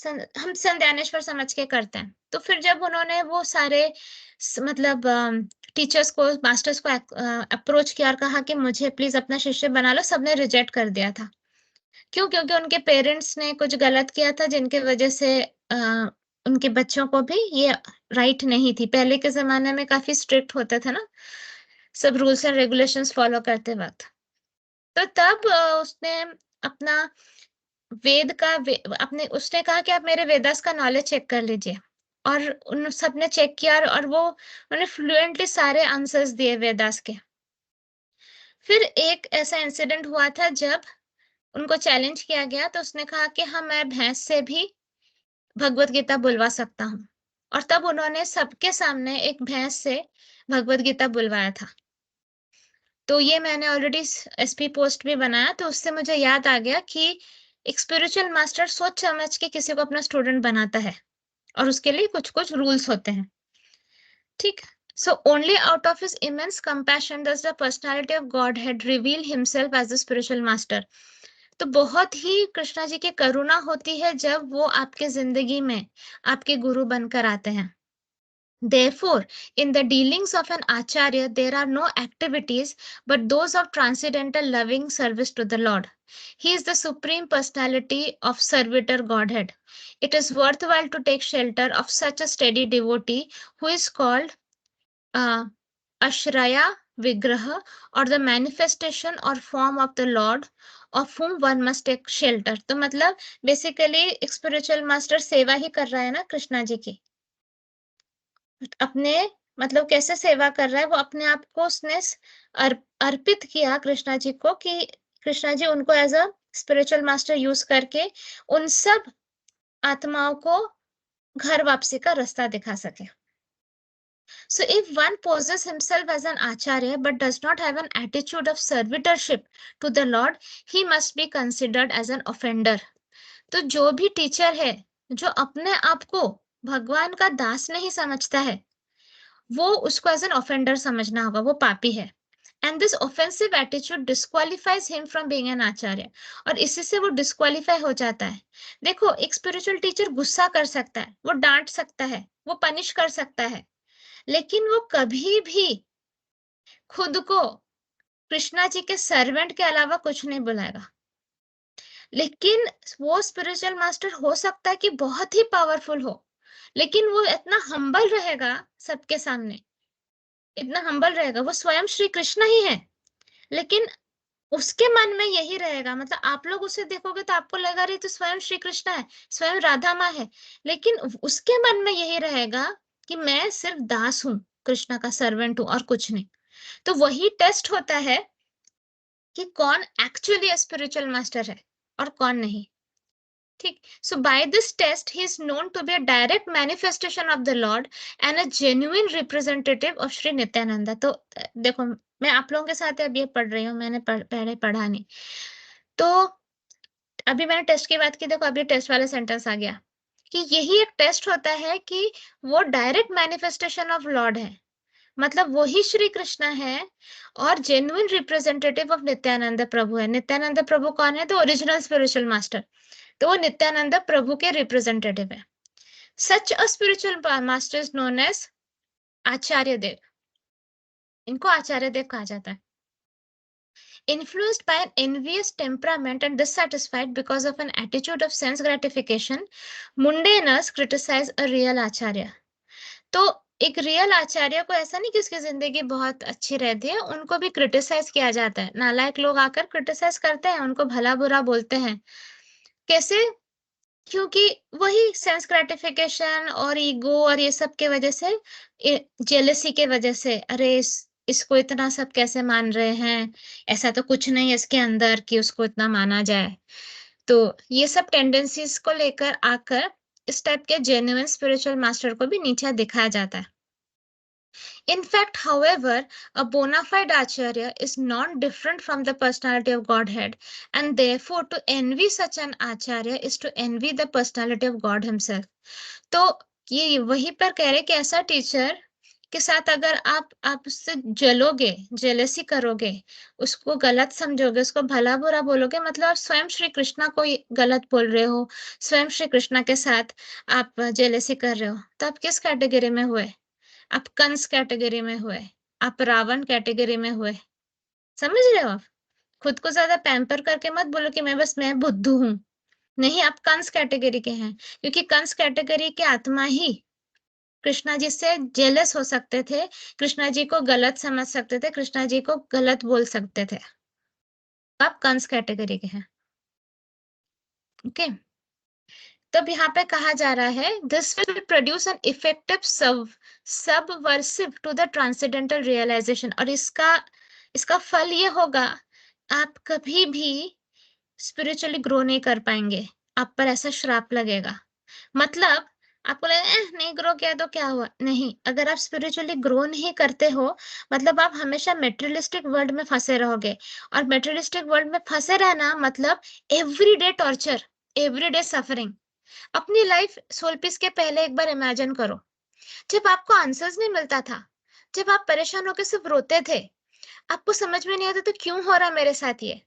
हम संत ज्ञानेश्वर समझ के करते हैं. तो फिर जब उन्होंने वो सारे मतलब टीचर्स को, मास्टर्स को अप्रोच किया और कहा कि मुझे प्लीज अपना शिष्य बना लो, सबने रिजेक्ट कर दिया था. क्यों? क्योंकि उनके पेरेंट्स ने कुछ गलत किया था जिनके वजह से उनके बच्चों को भी ये राइट नहीं थी. पहले के ज़माने में काफ़ी स्ट्रिक्ट होता था ना, सब रूल्स एंड रेगुलेशंस फ़ॉलो करते वक़्त. तो तब उसने अपना वेद का वे अपने उसने कहा कि आप मेरे वेदास का नॉलेज चेक कर लीजिए. और उन सबने चेक किया और वो उन्होंने फ्लुएंटली सारे आंसर्स दिए वेदास के. फिर एक ऐसा इंसिडेंट हुआ था जब उनको चैलेंज किया गया, तो उसने कहा कि हाँ, मैं भैंस से भी भगवत गीता बुलवा सकता हूँ. और तब उन्होंने सबके सामने एक भैंस से भगवत गीता बुलवाया था. तो ये मैंने ऑलरेडी एसपी पोस्ट भी बनाया, तो उससे मुझे याद आ गया कि एक स्पिरिचुअल मास्टर सोच समझ के किसी को अपना स्टूडेंट बनाता है और उसके लिए कुछ कुछ रूल्स होते हैं. ठीक. So only out of his immense compassion does the personality of Godhead reveal himself as the spiritual master. तो बहुत ही कृष्णा जी की करुणा होती है जब वो आपके जिंदगी में आपके गुरु बनकर आते हैं. Therefore, in the dealings of an acharya, there are no activities but those of transcendental loving service to the Lord. He is the supreme personality of servitor Godhead. It is worthwhile to take shelter of such a steady devotee who is called Ashraya Vigraha, or the manifestation or form of the Lord, of whom one must take shelter. तो मतलब बेसिकली स्पिरिचुअल मास्टर सेवा ही कर रहा है ना कृष्णा जी की. अपने मतलब कैसे सेवा कर रहा है, वो अपने आप को उसने अर्पित किया कृष्णा जी को कि कृष्णा जी उनको as a spiritual master use करके उन सब आत्माओं को घर वापसी का रास्ता दिखा सके. So if one poses himself as an acharya but does not have an attitude of servitorship to the Lord, he must be considered as an offender. तो जो भी टीचर है जो अपने आप को भगवान का दास नहीं समझता है, वो उसको एज एन ऑफेंडर समझना होगा, वो पापी है. And this offensive attitude disqualifies him from being an acharya. और इसी से वो डिस्क्वालीफाई हो जाता है. देखो, एक स्पिरिचुअल टीचर गुस्सा कर सकता है, वो डांट सकता है, वो पनिश कर सकता है, लेकिन वो कभी भी खुद को कृष्णा जी के सर्वेंट के अलावा कुछ नहीं बुलाएगा. लेकिन वो स्पिरिचुअल मास्टर हो सकता है कि बहुत ही पावरफुल हो, लेकिन वो इतना हम्बल रहेगा सबके सामने, इतना हम्बल रहेगा, वो स्वयं श्री कृष्ण ही है, लेकिन उसके मन में यही रहेगा. मतलब आप लोग उसे देखोगे तो आपको लगेगा अरे तो स्वयं श्री कृष्ण है, स्वयं राधा माँ है, लेकिन उसके मन में यही रहेगा कि मैं सिर्फ दास हूँ, कृष्णा का सर्वेंट हूँ और कुछ नहीं. तो वही टेस्ट होता है कि कौन एक्चुअली स्पिरिचुअल मास्टर है और कौन नहीं. ठीक. So by this test he is known to be a direct manifestation of the Lord and a genuine representative of Shri Nityananda. तो देखो मैं आप लोगों के साथ अब ये पढ़ रही हूँ, मैंने पहले पढ़ा नहीं. तो अभी मैंने टेस्ट की बात की, देखो अभी टेस्ट वाला सेंटेंस आ गया कि यही एक टेस्ट होता है कि वो डायरेक्ट मैनिफेस्टेशन ऑफ लॉर्ड है, मतलब वही श्री कृष्ण है और जेन्युइन रिप्रेजेंटेटिव ऑफ नित्यानंद प्रभु है. नित्यानंद प्रभु कौन है? तो ओरिजिनल स्पिरिचुअल मास्टर. तो वो नित्यानंद प्रभु के रिप्रेजेंटेटिव है. Such a spiritual master is known as acharya dev. इनको आचार्य देव कहा जाता है. Influenced by an envious temperament and dissatisfied because of an attitude of sense gratification, mundaners criticize a real acharya. तो एक रियल आचार्य को ऐसा नहीं कि उसकी जिंदगी बहुत अच्छी रहती है, उनको भी क्रिटिसाइज किया जाता है. नालायक लोग आकर क्रिटिसाइज करते हैं, उनको भला बुरा बोलते हैं. कैसे? क्योंकि वही सेंस ग्रेटिफिकेशन और ईगो और ये सब के वजह से, जेलसी के वजह से, अरे इसको इतना सब कैसे मान रहे हैं, ऐसा तो कुछ नहीं है इसके अंदर कि उसको इतना माना जाए. तो ये सब टेंडेंसीज को लेकर आकर इस टाइप के जेन्युइन स्पिरिचुअल मास्टर को भी नीचा दिखाया जाता है. In fact, however, a bona fide acharya is not different from the personality of Godhead, and therefore to envy such an acharya is to envy the personality of God himself. तो ये वहीं पर कह रहे कि ऐसा टीचर के साथ अगर आप उससे जलोगे, जेलसी करोगे, उसको गलत समझोगे, उसको भला बुरा बोलोगे, मतलब आप स्वयं श्री कृष्णा को गलत बोल रहे हो, स्वयं श्री कृष्णा के साथ आप जेलसी कर रहे हो, तो आप किस कैटेगरी में हुए? आप कंस कैटेगरी में हुए, आप रावण कैटेगरी में हुए. समझ रहे हो आप? खुद को ज्यादा पैम्पर करके मत बोलो कि मैं बुद्धू हूं. नहीं, आप कंस कैटेगरी के हैं, क्योंकि कंस कैटेगरी के आत्मा ही कृष्णा जी से जेलस हो सकते थे, कृष्णा जी को गलत समझ सकते थे, कृष्णा जी को गलत बोल सकते थे. आप कंस कैटेगरी के हैं. ओके. तब यहाँ पे कहा जा रहा है this will produce an effective subversive to the transcendental realisation. और इसका फल ये होगा, आप कभी भी स्पिरिचुअली ग्रो नहीं कर पाएंगे. आप पर ऐसा श्राप लगेगा. मतलब आपको लगे नहीं ग्रो किया तो क्या हुआ? नहीं, अगर आप स्पिरिचुअली ग्रो नहीं करते हो, मतलब आप हमेशा मेटेरियलिस्टिक वर्ल्ड में फंसे रहोगे. और मेटेरियलिस्टिक वर्ल्ड में फंसे रहना मतलब एवरीडे टॉर्चर, एवरीडे सफरिंग. अपनी लाइफ सोल पीस के पहले एक बार इमेजिन करो, जब आपको आंसर्स नहीं मिलता था, जब आप परेशान होकर सिर्फ रोते थे, आपको समझ में नहीं आता तो क्यों हो रहा है मेरे साथ ये,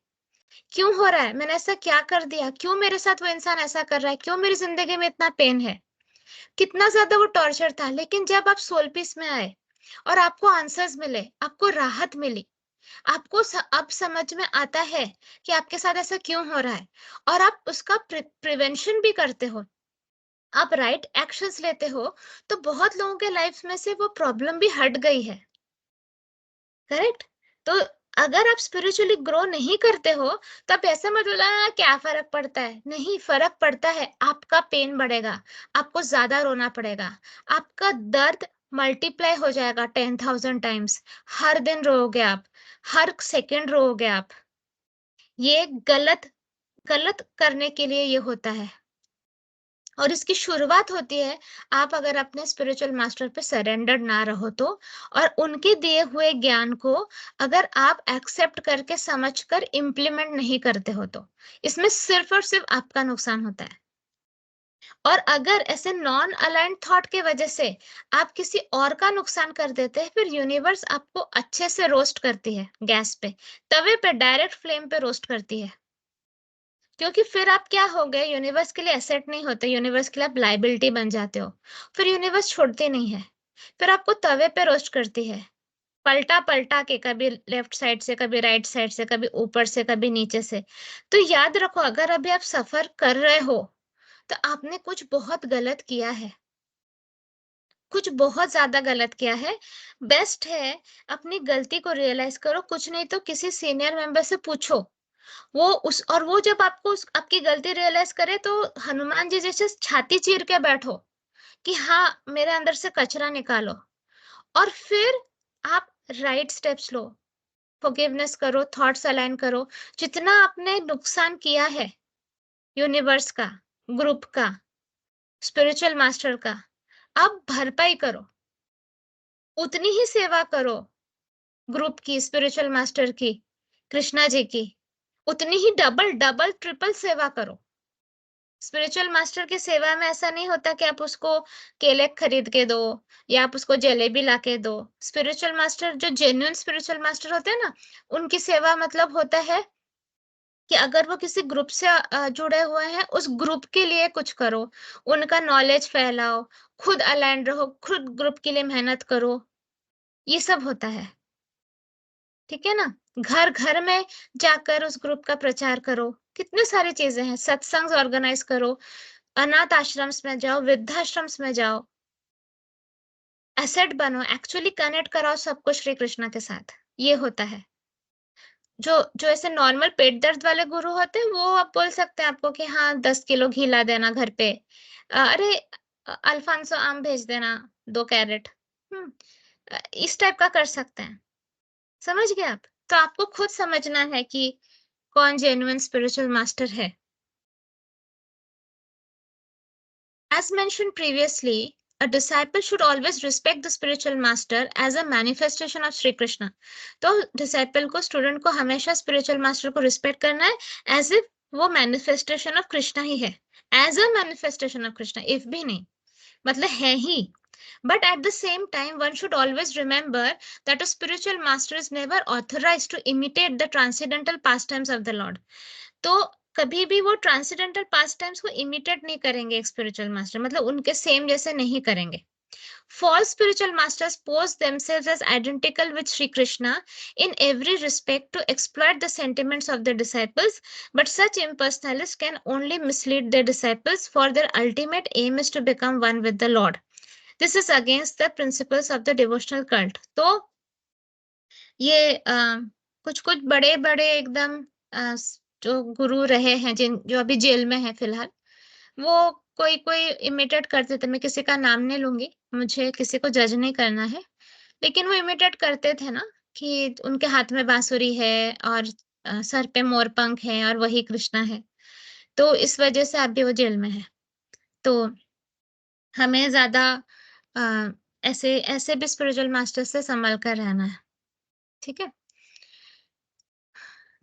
क्यों हो रहा है, मैंने ऐसा क्या कर दिया, क्यों मेरे साथ वो इंसान ऐसा कर रहा है, क्यों मेरी जिंदगी में इतना पेन है, कितना ज्यादा वो टॉर्चर था. लेकिन जब आप सोल पीस में आए और आपको आंसर्स मिले, आपको राहत मिली, आपको अब समझ में आता है कि आपके साथ ऐसा क्यों हो रहा है, और आप उसका प्रिवेंशन भी करते हो, आप राइट एक्शंस लेते हो, तो बहुत लोगों के लाइफ में से वो प्रॉब्लम भी हट गई है. करेक्ट? तो अगर आप स्पिरिचुअली ग्रो नहीं करते हो, तो आप ऐसा मत बोला क्या फर्क पड़ता है. नहीं, फर्क पड़ता है. आपका पेन बढ़ेगा, आपको ज्यादा रोना पड़ेगा, आपका दर्द मल्टीप्लाई हो जाएगा 10,000 टाइम्स. हर दिन रोओगे आप, हर सेकंड रोओगे आप. ये गलत गलत करने के लिए ये होता है. और इसकी शुरुआत होती है आप अगर अपने स्पिरिचुअल मास्टर पे सरेंडर ना रहो तो, और उनके दिए हुए ज्ञान को अगर आप एक्सेप्ट करके समझकर इम्प्लीमेंट नहीं करते हो तो इसमें सिर्फ और सिर्फ आपका नुकसान होता है. और अगर ऐसे नॉन अलाइंड थॉट के वजह से आप किसी और का नुकसान कर देते हैं, फिर यूनिवर्स आपको अच्छे से रोस्ट करती है, गैस पे, तवे पे, डायरेक्ट फ्लेम पे रोस्ट करती है. क्योंकि फिर आप क्या हो गए, यूनिवर्स के लिए एसेट नहीं होते, यूनिवर्स के लिए आप लाइबिलिटी बन जाते हो. फिर यूनिवर्स छोड़ती नहीं है, फिर आपको तवे पे रोस्ट करती है, पलटा पलटा के, कभी लेफ्ट साइड से, कभी राइट साइड से, कभी ऊपर से, कभी नीचे से. तो याद रखो, अगर अभी आप सफर कर रहे हो तो आपने कुछ बहुत गलत किया है, कुछ बहुत ज्यादा गलत किया है. बेस्ट है अपनी गलती को रियलाइज करो, कुछ नहीं तो किसी सीनियर मेंबर से पूछो. वो जब आपको आपकी गलती रियलाइज करे तो हनुमान जी जैसे छाती चीर के बैठो कि हाँ, मेरे अंदर से कचरा निकालो, और फिर आप राइट स्टेप्स लो, फॉरगिवनेस करो, थॉट्स अलाइन करो. जितना आपने नुकसान किया है यूनिवर्स का, ग्रुप का, स्पिरिचुअल मास्टर का, आप भरपाई करो, उतनी ही सेवा करो ग्रुप की, स्पिरिचुअल मास्टर की, कृष्णा जी की, उतनी ही डबल डबल ट्रिपल सेवा करो। स्पिरिचुअल मास्टर की सेवा में ऐसा नहीं होता कि आप उसको केले खरीद के दो या आप उसको जलेबी ला के दो। स्पिरिचुअल मास्टर, जो जेन्युइन स्पिरिचुअल मास्टर होते हैं ना, उनकी सेवा मतलब होता है कि अगर वो किसी ग्रुप से जुड़े हुए हैं, उस ग्रुप के लिए कुछ करो, उनका नॉलेज फैलाओ, खुद अलाइन रहो, खुद ग्रुप के लिए मेहनत करो, ये सब होता है। ठीक है ना? घर घर में जाकर उस ग्रुप का प्रचार करो, कितनी सारी चीजें हैं, सत्संग ऑर्गेनाइज करो, अनाथ आश्रम्स में जाओ, वृद्धाश्रम्स में जाओ, एसेट बनो, एक्चुअली कनेक्ट कराओ सबको श्री कृष्ण के साथ। ये होता है। जो जो ऐसे नॉर्मल पेट दर्द वाले गुरु होते हैं, वो आप बोल सकते हैं आपको कि हाँ 10 किलो घी ला देना घर पे, अरे अल्फांसो आम भेज देना 2 कैरेट, इस टाइप का कर सकते हैं। समझ गए आप? तो आपको खुद समझना है कि कौन जेन्युइन स्पिरिचुअल मास्टर है। As mentioned previously, a disciple should always respect the spiritual master as a manifestation of Sri Krishna. तो disciple को, student को हमेशा spiritual master को respect करना है as if वो manifestation of Krishna ही है, as a manifestation of Krishna, if भी नहीं, मतलब है ही. But at the same time, one should always remember that a spiritual master is never authorized to imitate the transcendental pastimes of the Lord. तो कभी भी वो ट्रांसेंडेंटल पास्ट टाइम्स को इमिटेट नहीं करेंगे एक स्पिरिचुअल मास्टर, मतलब उनके सेम जैसे नहीं करेंगे. False spiritual masters pose themselves as identical with Sri Krishna in every respect to exploit the sentiments of their disciples, but such impersonalists can only mislead their disciples, for their ultimate aim is to become one with the Lord. This is against the principles of the devotional cult. तो ये कुछ कुछ बड़े बड़े एकदम जो गुरु रहे हैं, जिन जो अभी जेल में है फिलहाल, वो कोई कोई इमिटेट करते थे. मैं किसी का नाम नहीं लूंगी, मुझे किसी को जज नहीं करना है, लेकिन वो इमिटेट करते थे ना कि उनके हाथ में बांसुरी है और सर पे मोर पंख है और वही कृष्णा है. तो इस वजह से अभी वो जेल में है. तो हमें ज्यादा अ, ऐसे ऐसे भी स्पिरिचुअल मास्टर से संभल कर रहना है. ठीक है.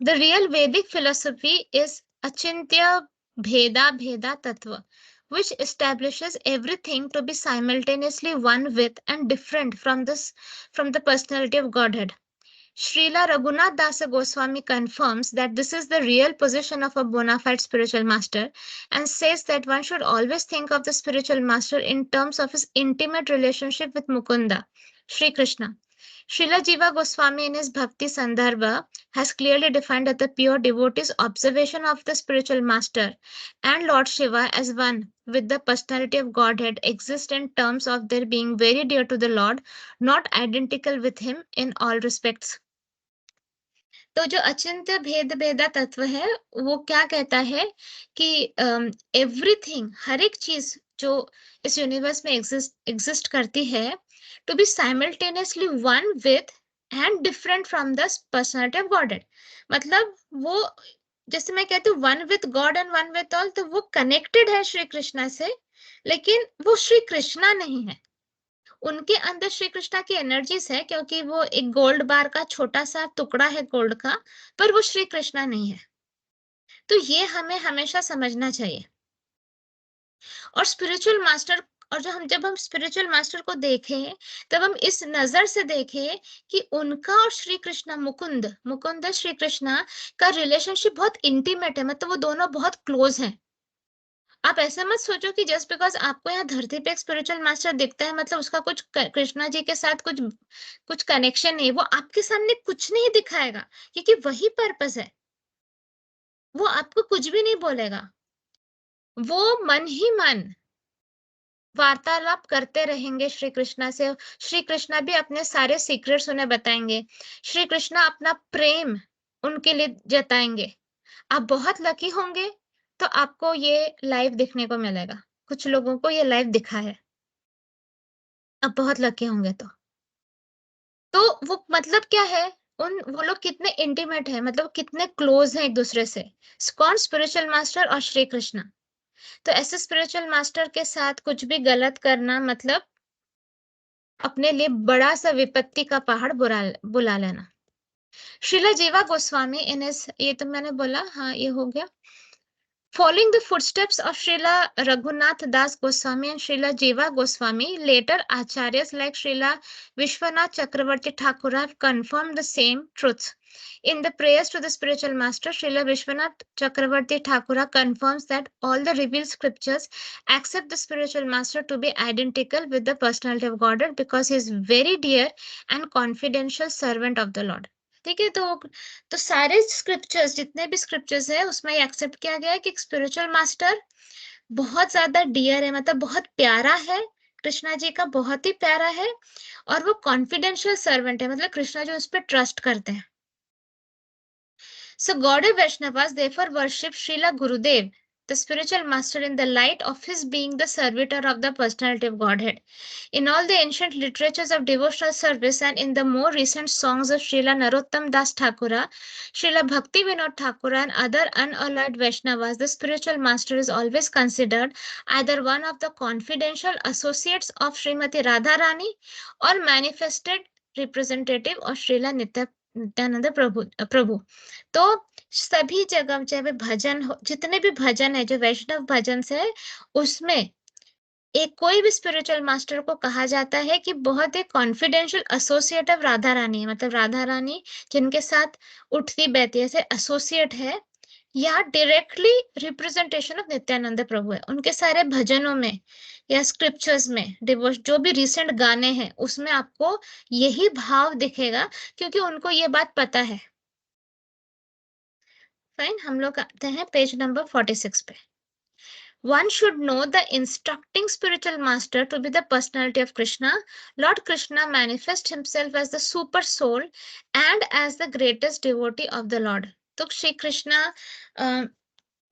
The real Vedic philosophy is Achintya Bheda Bheda Tattva, which establishes everything to be simultaneously one with and different from the personality of Godhead. Srila Raghunath Dasa Goswami confirms that this is the real position of a bona fide spiritual master, and says that one should always think of the spiritual master in terms of his intimate relationship with Mukunda, Sri Krishna. Srila Jiva Goswami in his Bhakti Sandarbha has clearly defined that the pure devotee's observation of the spiritual master and Lord Shiva as one with the personality of Godhead exist in terms of their being very dear to the Lord, not identical with him in all respects. तो जो अचिंत्य भेद भेदा तत्व है, वो क्या कहता है कि एवरीथिंग, हर एक चीज जो इस यूनिवर्स में एग्जिस्ट करती है, to be simultaneously one with and different from the personality of God. मतलब वो, जैसे मैं कहती हूँ one with God and one with all, तो वो कनेक्टेड है श्री कृष्णा से, लेकिन वो श्री कृष्णा नहीं है. उनके अंदर श्री कृष्णा की एनर्जीज है, क्योंकि वो एक गोल्ड बार का छोटा सा टुकड़ा है गोल्ड का, पर वो श्री कृष्णा नहीं है. तो ये हमें हमेशा समझना चाहिए. और स्पिरिचुअल मास्टर, और जब हम स्पिरिचुअल मास्टर को देखें, तब हम इस नजर से देखें कि उनका और श्री कृष्णा, मुकुंद मुकुंद श्री कृष्णा का रिलेशनशिप बहुत इंटीमेट है, मतलब वो दोनों बहुत क्लोज हैं. आप ऐसा मत सोचो कि जस्ट बिकॉज आपको यहाँ धरती पे एक स्पिरिचुअल मास्टर दिखता है, मतलब उसका कुछ कृष्णा जी के साथ कुछ कुछ कनेक्शन नहीं. वो आपके सामने कुछ नहीं दिखाएगा, क्योंकि वही पर्पस है. वो आपको कुछ भी नहीं बोलेगा, वो मन ही मन वार्तालाप करते रहेंगे श्री कृष्णा से. श्री कृष्णा भी अपने सारे सीक्रेट्स उन्हें बताएंगे. श्री कृष्णा अपना प्रेम उनके लिए जताएंगे. आप बहुत लकी होंगे तो आपको ये लाइव देखने को मिलेगा. कुछ लोगों को ये लाइव दिखा है. आप बहुत लकी होंगे तो वो मतलब क्या है, वो लोग कितने इंटीमेट है, मतलब कितने क्लोज हैं एक दूसरे से. कौन? स्पिरिचुअल मास्टर और श्री कृष्णा. तो ऐसे स्पिरिचुअल मास्टर के साथ कुछ भी गलत करना मतलब अपने लिए बड़ा सा विपत्ति का पहाड़ बुला लेना। श्रीला जीवा गोस्वामी इन हिज, ये तो मैंने बोला, हाँ ये हो गया। Following the footsteps of Srila Raghunath Das Goswami and Srila Jiva Goswami, later acharyas like Srila Vishwanath Chakravarti Thakur have confirmed the same truths. In the prayers to the spiritual master, Srila Vishwanath Chakravarti Thakura confirms that all the revealed scriptures accept the spiritual master to be identical with the personality of Godhead because he is very dear and confidential servant of the Lord. ठीक है, तो सारे स्क्रिप्चर्स, जितने भी स्क्रिप्चर्स है उसमें एक्सेप्ट किया गया है कि स्पिरिचुअल मास्टर बहुत ज्यादा डियर है, मतलब बहुत प्यारा है, कृष्णा जी का बहुत ही प्यारा है, और वो कॉन्फिडेंशियल सर्वेंट है, मतलब कृष्णा जी उस पर ट्रस्ट करते हैं। So God Vaishnavas therefore worship Srila Gurudev, the spiritual master, in the light of his being the servitor of the personality of Godhead. In all the ancient literatures of devotional service and in the more recent songs of Srila Narottam Das Thakura, Srila Bhakti Vinod Thakura and other unalloyed Vaishnavas, the spiritual master is always considered either one of the confidential associates of Srimati Radharani or manifested representative of Srila Nityananda Prabhu. तो सभी जगह चाहे भजन हो, जितने भी भजन है जो वैष्णव भजन से, उसमें एक कोई भी स्पिरिचुअल मास्टर को कहा जाता है कि बहुत एक confidential associate of Radha Rani है, मतलब राधा रानी जिनके साथ उठती बैठती है, एसोसिएट है, या डायरेक्टली रिप्रेजेंटेशन ऑफ नित्यानंद प्रभु है। उनके सारे भजनों में या स्क्रिप्चर्स में, डिवोश जो भी रिसेंट गाने हैं उसमें आपको यही भाव दिखेगा, क्योंकि उनको ये बात पता है। फाइन, हम लोग आते हैं पेज नंबर 46 पे। One should know the instructing spiritual master to be the personality of Krishna. Lord Krishna manifests himself as the super soul and as the greatest devotee of the Lord. तो श्री कृष्णा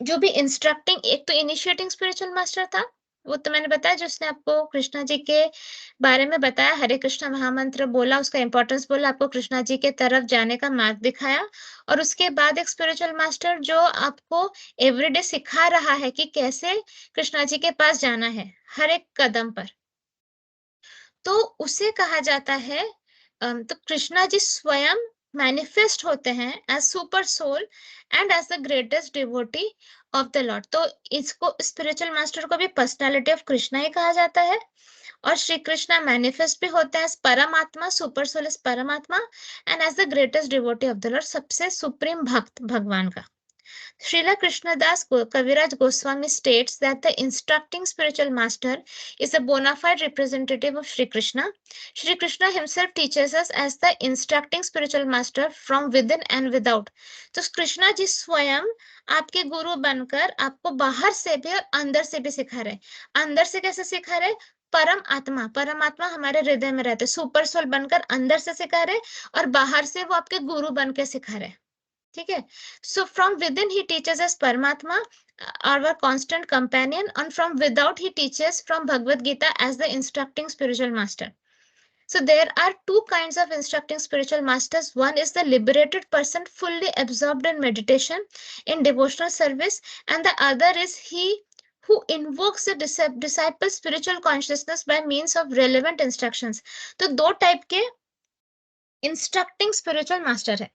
जो भी इंस्ट्रक्टिंग, एक तो इनिशिएटिंग स्पिरिचुअल मास्टर था, वो तो मैंने बताया, जिसने आपको कृष्णा जी के बारे में बताया, हरे कृष्णा महामंत्र बोला, उसका इंपॉर्टेंस बोला, आपको कृष्णा जी के तरफ जाने का मार्ग दिखाया। और उसके बाद एक स्पिरिचुअल मास्टर जो आपको एवरीडे सिखा रहा है कि कैसे कृष्णा जी के पास जाना है हर एक कदम पर, तो उसे कहा जाता है। तो कृष्णा जी स्वयं मैनिफेस्ट होते हैं as super soul and as the greatest devotee of the Lord. तो इसको, स्पिरिचुअल मास्टर को भी पर्सनालिटी ऑफ कृष्णा ही कहा जाता है। और श्री कृष्णा मैनिफेस्ट भी होता है Paramatma, super soul is Paramatma, and as the greatest devotee of the Lord, सबसे सुप्रीम भक्त भगवान का। Srila Krishnadas Kaviraj Goswami states that the instructing spiritual master is a bona fide representative of Sri Krishna. Sri Krishna himself teaches us as the instructing spiritual master from within and without. तो कृष्णा जी स्वयं आपके गुरु बनकर आपको बाहर से भी और अंदर से भी सिखा रहे। अंदर से कैसे सिखा रहे? परमात्मा, परमात्मा हमारे हृदय में रहते, सुपर सोल बनकर अंदर से सिखा रहे, और बाहर से वो आपके गुरु बन के सिखा रहे। ठीक है, so from within he teaches as Paramatma, our constant companion, and from without he teaches from Bhagavad Gita as the instructing spiritual master. So there are two kinds of instructing spiritual masters. One is the liberated person fully absorbed in meditation, in devotional service, and the other is he who invokes the disciple's spiritual consciousness by means of relevant instructions. तो दो टाइप के इंस्ट्रक्टिंग स्पिरिचुअल मास्टर है।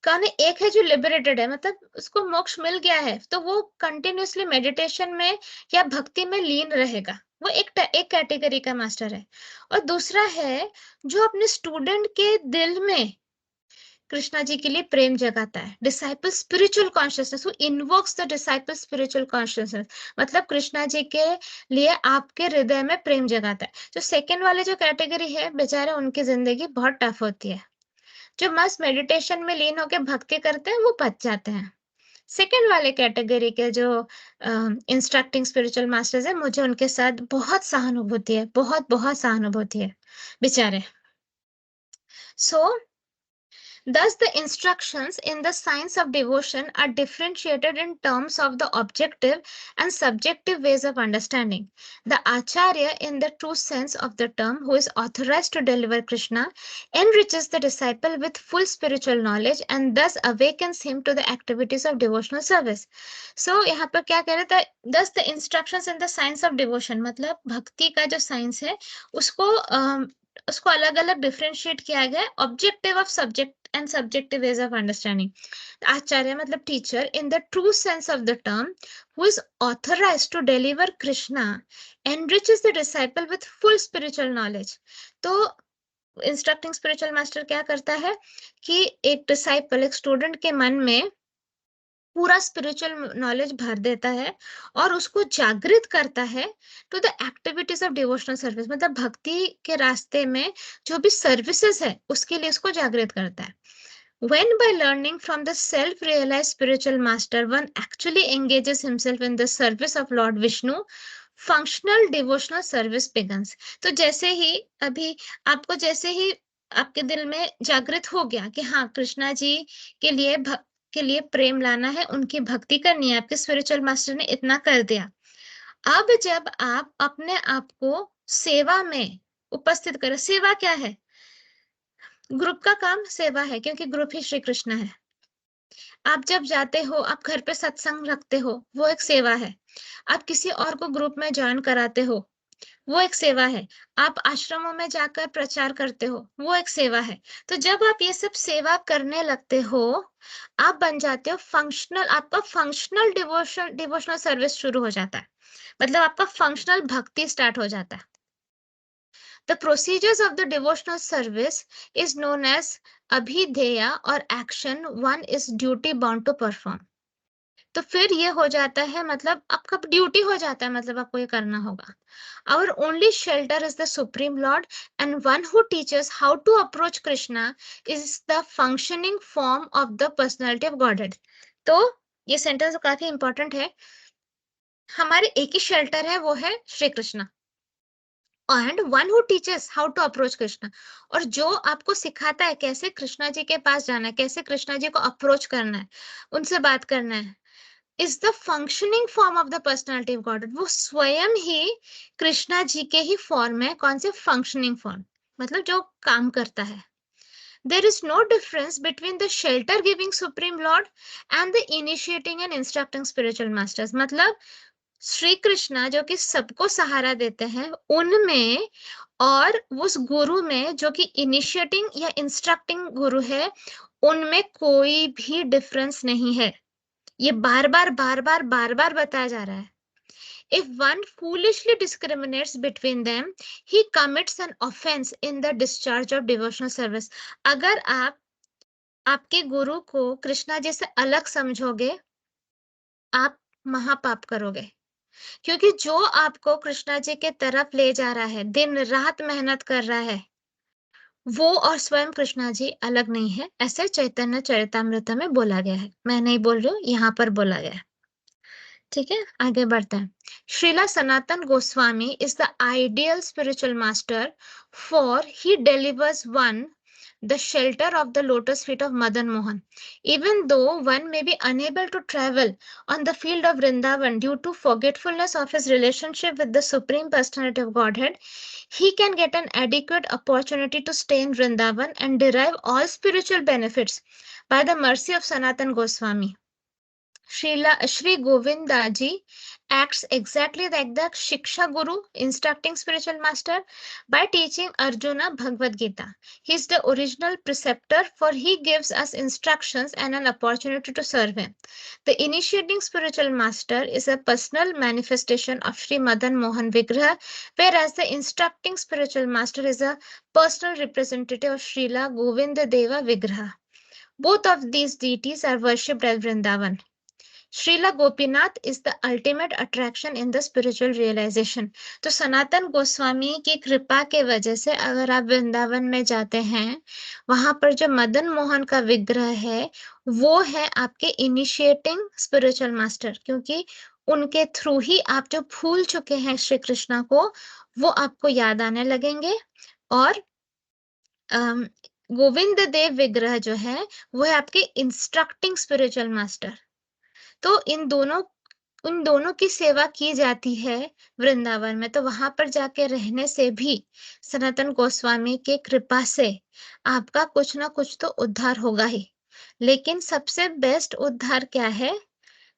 कौन है? एक है जो लिबरेटेड है, मतलब उसको मोक्ष मिल गया है, तो वो कंटिन्यूअसली मेडिटेशन में या भक्ति में लीन रहेगा, वो एक कैटेगरी का मास्टर है। और दूसरा है जो अपने स्टूडेंट के दिल में कृष्णा जी के लिए प्रेम जगाता है, डिसाइपल स्पिरिचुअल कॉन्शियसनेस, वो invokes the disciple spiritual consciousness, मतलब कृष्णा जी के लिए आपके हृदय में प्रेम जगाता है। जो सेकेंड वाले जो कैटेगरी है, बेचारे उनकी जिंदगी बहुत टफ होती है। जो मस्त मेडिटेशन में लीन होकर भक्ति करते हैं वो बच जाते हैं। सेकेंड वाले कैटेगरी के जो इंस्ट्रक्टिंग स्पिरिचुअल मास्टर्स है, मुझे उनके साथ बहुत सहानुभूति है, बहुत बहुत सहानुभूति है बेचारे। सो Thus, the instructions in the science of devotion are differentiated in terms of the objective and subjective ways of understanding. The Acharya, in the true sense of the term, who is authorized to deliver Krishna, enriches the disciple with full spiritual knowledge and thus awakens him to the activities of devotional service. So, यहाँ पर क्या कह रहे थे? Thus, the instructions in the science of devotion, मतलब भक्ति का जो साइंस है, उसको उसको अलग अलग डिफरेंशिएट किया गया है objective of subject and subjective ways of understanding. आचार्य मतलब teacher in the true sense of the term who is authorised to deliver Krishna enriches the disciple with full spiritual knowledge. तो इंस्ट्रक्टिंग स्पिरिचुअल मास्टर क्या करता है कि एक डिसाइपल, एक स्टूडेंट के मन में पूरा स्पिरिचुअल नॉलेज भर देता है और उसको जागृत करता है to the activities of devotional service. मतलब भक्ति के रास्ते में जो भी सर्विसेज है उसके लिए उसको जागृत करता है. When by learning from the self-realized spiritual master, one actually engages himself in the service of Lord Vishnu, functional devotional service begins. तो जैसे ही अभी आपको जैसे ही आपके दिल में जागृत हो गया कि हाँ कृष्णा जी के लिए प्रेम लाना है, उनकी भक्ति करनी है, आपके स्पिरिचुअल मास्टर ने इतना कर दिया. अब जब आप अपने आप को सेवा में उपस्थित करें, सेवा क्या है? ग्रुप का काम सेवा है क्योंकि ग्रुप ही श्री कृष्ण है. आप जब जाते हो, आप घर पे सत्संग रखते हो, वो एक सेवा है. आप किसी और को ग्रुप में ज्वाइन कराते हो, वो एक सेवा है. आप आश्रमों में जाकर प्रचार करते हो, वो एक सेवा है. तो जब आप ये सब सेवा करने लगते हो, आप बन जाते हो फंक्शनल. आपका फंक्शनल डिवोशनल सर्विस शुरू हो जाता है. मतलब आपका फंक्शनल भक्ति स्टार्ट हो जाता है. The procedures of the devotional service is known as abhideya or action one is duty bound to perform. तो फिर ये हो जाता है, मतलब आपका ड्यूटी हो जाता है, मतलब आपको ये करना होगा. Our only shelter is the Supreme Lord, and one who teaches how to approach Krishna is the functioning form of the personality of Godhead. तो ये सेंटेंस काफी इंपॉर्टेंट है. हमारे एक ही शेल्टर है, वो है Shri Krishna. And one who teaches how to approach Krishna, और जो आपको सिखाता है कैसे कृष्णा जी के पास जाना है, कैसे कृष्णा जी को अप्रोच करना है, उनसे बात करना है, is the functioning form of the personality of God. वो स्वयं ही कृष्णा जी के ही फॉर्म है. कौन से? फंक्शनिंग फॉर्म, मतलब जो काम करता है. There is no difference between the shelter giving Supreme Lord and the initiating and instructing spiritual masters. मतलब श्री कृष्णा जो कि सबको सहारा देते हैं, उनमें और उस गुरु में जो कि इनिशिएटिंग या इंस्ट्रक्टिंग गुरु है, उनमें कोई भी डिफरेंस नहीं है. ये बार बार बताया जा रहा है. If one foolishly discriminates between them, he commits an offense in the discharge of devotional service. अगर आप आपके गुरु को कृष्णा जी से अलग समझोगे, आप महापाप करोगे. क्योंकि जो आपको कृष्णा जी के तरफ ले जा रहा है, दिन रात मेहनत कर रहा है, वो और स्वयं कृष्णा जी अलग नहीं है. ऐसे चैतन्य चरितामृत में बोला गया है. मैं नहीं बोल रही हूँ, यहाँ पर बोला गया है. ठीक है, आगे बढ़ते हैं. Srila Sanatana Goswami is the ideal spiritual master, for he delivers one the shelter of the lotus feet of Madan Mohan. Even though one may be unable to travel on the field of Vrindavan due to forgetfulness of his relationship with the Supreme Personality of Godhead, he can get an adequate opportunity to stay in Vrindavan and derive all spiritual benefits by the mercy of Sanatan Goswami. Shri Govinda ji acts exactly like the Shiksha Guru, instructing spiritual master, by teaching Arjuna Bhagavad Gita. He is the original preceptor, for he gives us instructions and an opportunity to serve him. The initiating spiritual master is a personal manifestation of Sri Madan Mohan Vigraha, whereas the instructing spiritual master is a personal representative of Srila Govinda Deva Vigraha. Both of these deities are worshipped at Vrindavan. Srila Gopinath is the ultimate attraction in the spiritual realisation. तो सनातन गोस्वामी की कृपा के वजह से अगर आप वृंदावन में जाते हैं, वहां पर जो मदन मोहन का विग्रह है, वो है आपके इनिशिएटिंग स्पिरिचुअल मास्टर, क्योंकि उनके थ्रू ही आप जो भूल चुके हैं श्री कृष्णा को, वो आपको याद आने लगेंगे. और गोविंद देव विग्रह जो है वो है आपके इंस्ट्रक्टिंग स्पिरिचुअल मास्टर। तो उन दोनों की सेवा की जाती है वृंदावन में, तो वहां पर जाके रहने से भी सनातन गोस्वामी के कृपा से आपका कुछ ना कुछ तो उद्धार होगा ही। लेकिन सबसे बेस्ट उद्धार क्या है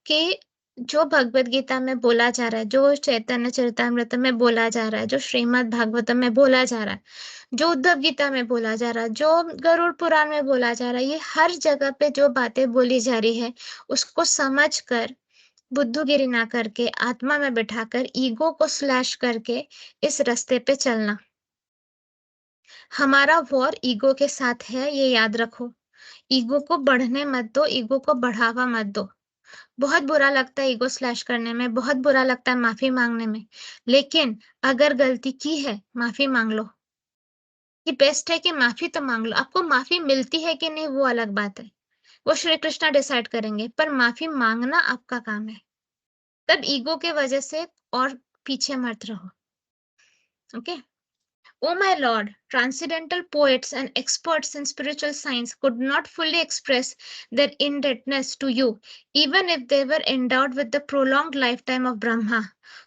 कि जो भगवत गीता में बोला जा रहा है, जो चैतन्य चरितामृत में बोला जा रहा है, जो श्रीमद् भागवतम में बोला जा रहा है, जो उद्धव गीता में बोला जा रहा है, जो गरुड़ पुराण में बोला जा रहा है, ये हर जगह पे जो बातें बोली जा रही है उसको समझ कर, बुद्धूगिरी ना करके, आत्मा में बिठाकर, ईगो को स्लैश करके इस रास्ते पे चलना। हमारा वॉर ईगो के साथ है, ये याद रखो। ईगो को बढ़ने मत दो, ईगो को बढ़ावा मत दो। बहुत बुरा लगता है ईगो स्लैश करने में, बहुत बुरा लगता है माफी मांगने में, लेकिन अगर गलती की है माफी मांग लो। ये बेस्ट है कि माफी तो मांग लो। आपको माफी मिलती है कि नहीं वो अलग बात है, वो श्री कृष्णा डिसाइड करेंगे, पर माफी मांगना आपका काम है। तब ईगो के वजह से और पीछे मत रहो। Okay. O my Lord, transcendental poets and experts in spiritual science could not fully express their indebtedness to you, even if they were endowed with the prolonged lifetime of Brahma.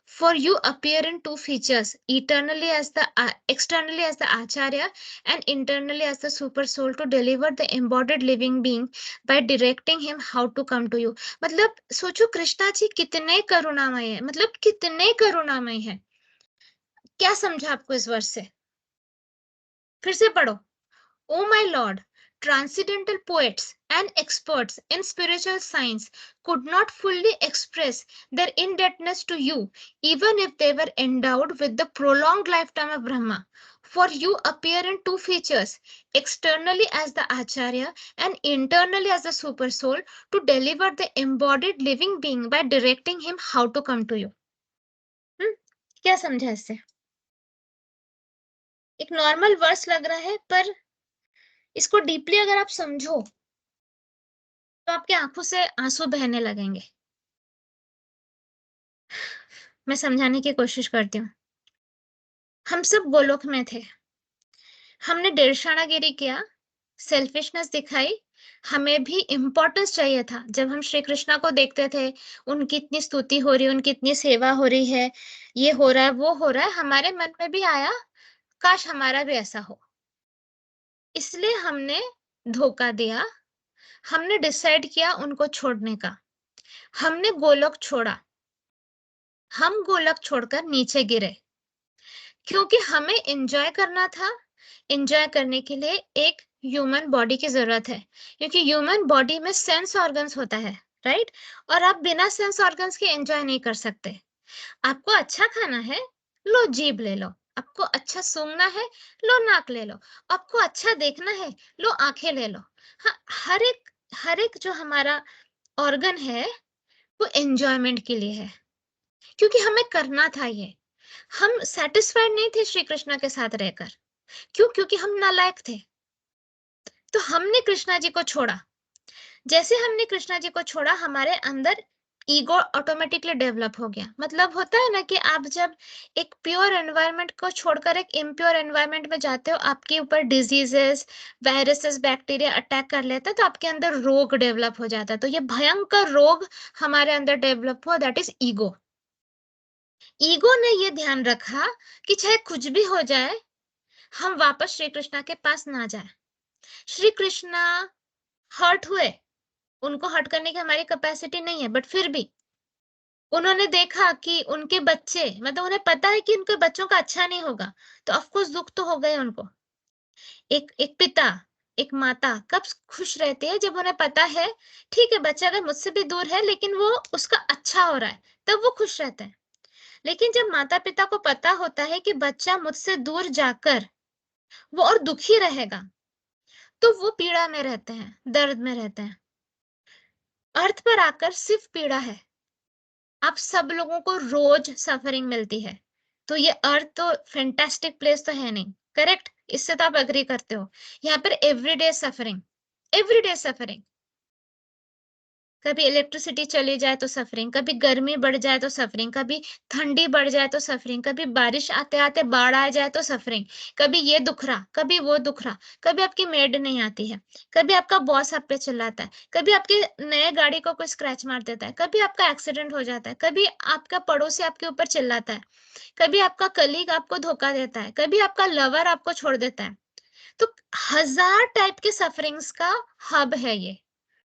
For you appear in two features, externally as the Acharya and internally as the super soul, to deliver the embodied living being by directing him how to come to you. मतलब सोचो कृष्णा जी कितने करुणामय है, मतलब कितने करुणामय है। क्या समझा आपको इस वर्ष से? फिर से पढ़ो। O my Lord, transcendental poets and experts in spiritual science could not fully express their indebtedness to you, even if they were endowed with the prolonged lifetime of Brahma. For you appear in two features, externally as the Acharya and internally as the Super Soul, to deliver the embodied living being by directing him how to come to you. क्या समझा इससे? एक नॉर्मल वर्स लग रहा है, पर इसको डीपली अगर आप समझो तो आपकी आंखों से आंसू बहने लगेंगे। मैं समझाने की कोशिश करती हूँ। हम सब गोलोक में थे, हमने डेढ़शाणागिरी किया, सेल्फिशनेस दिखाई, हमें भी इम्पोर्टेंस चाहिए था। जब हम श्री कृष्णा को देखते थे, उनकी इतनी स्तुति हो रही है, उनकी इतनी सेवा हो रही है, ये हो रहा है, वो हो रहा है, हमारे मन में भी आया काश हमारा भी ऐसा हो। इसलिए हमने धोखा दिया, हमने डिसाइड किया उनको छोड़ने का, हमने गोलोक छोड़ा, हम गोलोक छोड़कर नीचे गिरे, क्योंकि हमें एंजॉय करना था। एंजॉय करने के लिए एक ह्यूमन बॉडी की जरूरत है, क्योंकि ह्यूमन बॉडी में सेंस ऑर्गन्स होता है, राइट? और आप बिना सेंस ऑर्गन्स के एंजॉय नहीं कर सकते। आपको अच्छा खाना है, लो जीभ ले लो। आपको अच्छा सूंघना है, लो नाक ले लो। आपको अच्छा देखना है, लो आंखें ले लो। हाँ, हर एक जो हमारा ऑर्गन है वो एंजॉयमेंट के लिए है, क्योंकि हमें करना था ये। हम सेटिस्फाइड नहीं थे श्री कृष्ण के साथ रहकर। क्यों? क्योंकि हम नालायक थे। तो हमने कृष्णा जी को छोड़ा। जैसे हमने कृष्णा जी को छोड़ा, हमारे अंदर ईगो ऑटोमेटिकली डेवलप हो गया। मतलब होता है ना कि आप जब एक प्योर एनवायरनमेंट को छोड़कर एक इम्प्योर एनवायरनमेंट में जाते हो, आपके ऊपर डिजीजेस, वायरसेस, बैक्टीरिया अटैक कर लेता है, तो आपके अंदर रोग डेवलप हो जाता है। तो ये भयंकर रोग हमारे अंदर डेवलप हुआ, दैट इज ईगो। ईगो ने ये ध्यान रखा कि चाहे कुछ भी हो जाए, हम वापस श्री कृष्णा के पास ना जाए। श्री कृष्णा हर्ट हुए, उनको हर्ट करने की हमारी कैपेसिटी नहीं है, बट फिर भी उन्होंने देखा कि उनके बच्चे, मतलब उन्हें पता है कि उनके बच्चों का अच्छा नहीं होगा, तो ऑफ कोर्स दुख तो हो गए उनको। एक पिता, एक माता कब खुश रहती है? जब उन्हें पता है ठीक है बच्चा अगर मुझसे भी दूर है लेकिन वो उसका अच्छा हो रहा है, तब वो खुश रहते हैं। लेकिन जब माता पिता को पता होता है कि बच्चा मुझसे दूर जाकर वो और दुखी रहेगा, तो वो पीड़ा में रहते हैं, दर्द में रहते हैं। अर्थ पर आकर सिर्फ पीड़ा है। आप सब लोगों को रोज सफरिंग मिलती है, तो ये अर्थ तो फैंटास्टिक प्लेस तो है नहीं, करेक्ट? इससे तो आप एग्री करते हो। यहाँ पर एवरीडे सफरिंग, एवरीडे सफरिंग। कभी इलेक्ट्रिसिटी चली जाए तो सफरिंग, कभी गर्मी बढ़ जाए तो सफरिंग, कभी ठंडी बढ़ जाए तो सफरिंग, कभी बारिश आते आते बाढ़ आ जाए तो सफरिंग, कभी ये दुख रहा, कभी वो दुख रहा, कभी आपकी मेड नहीं आती है, कभी आपका बॉस आप पे चिल्लाता है, कभी आपके नए गाड़ी को कोई स्क्रैच मार देता है, कभी आपका एक्सीडेंट हो जाता है, कभी आपका पड़ोसी आपके ऊपर चिल्लाता है, कभी आपका कलीग आपको धोखा देता है, कभी आपका लवर आपको छोड़ देता है। तो हजार टाइप के सफरिंग्स का हब है ये,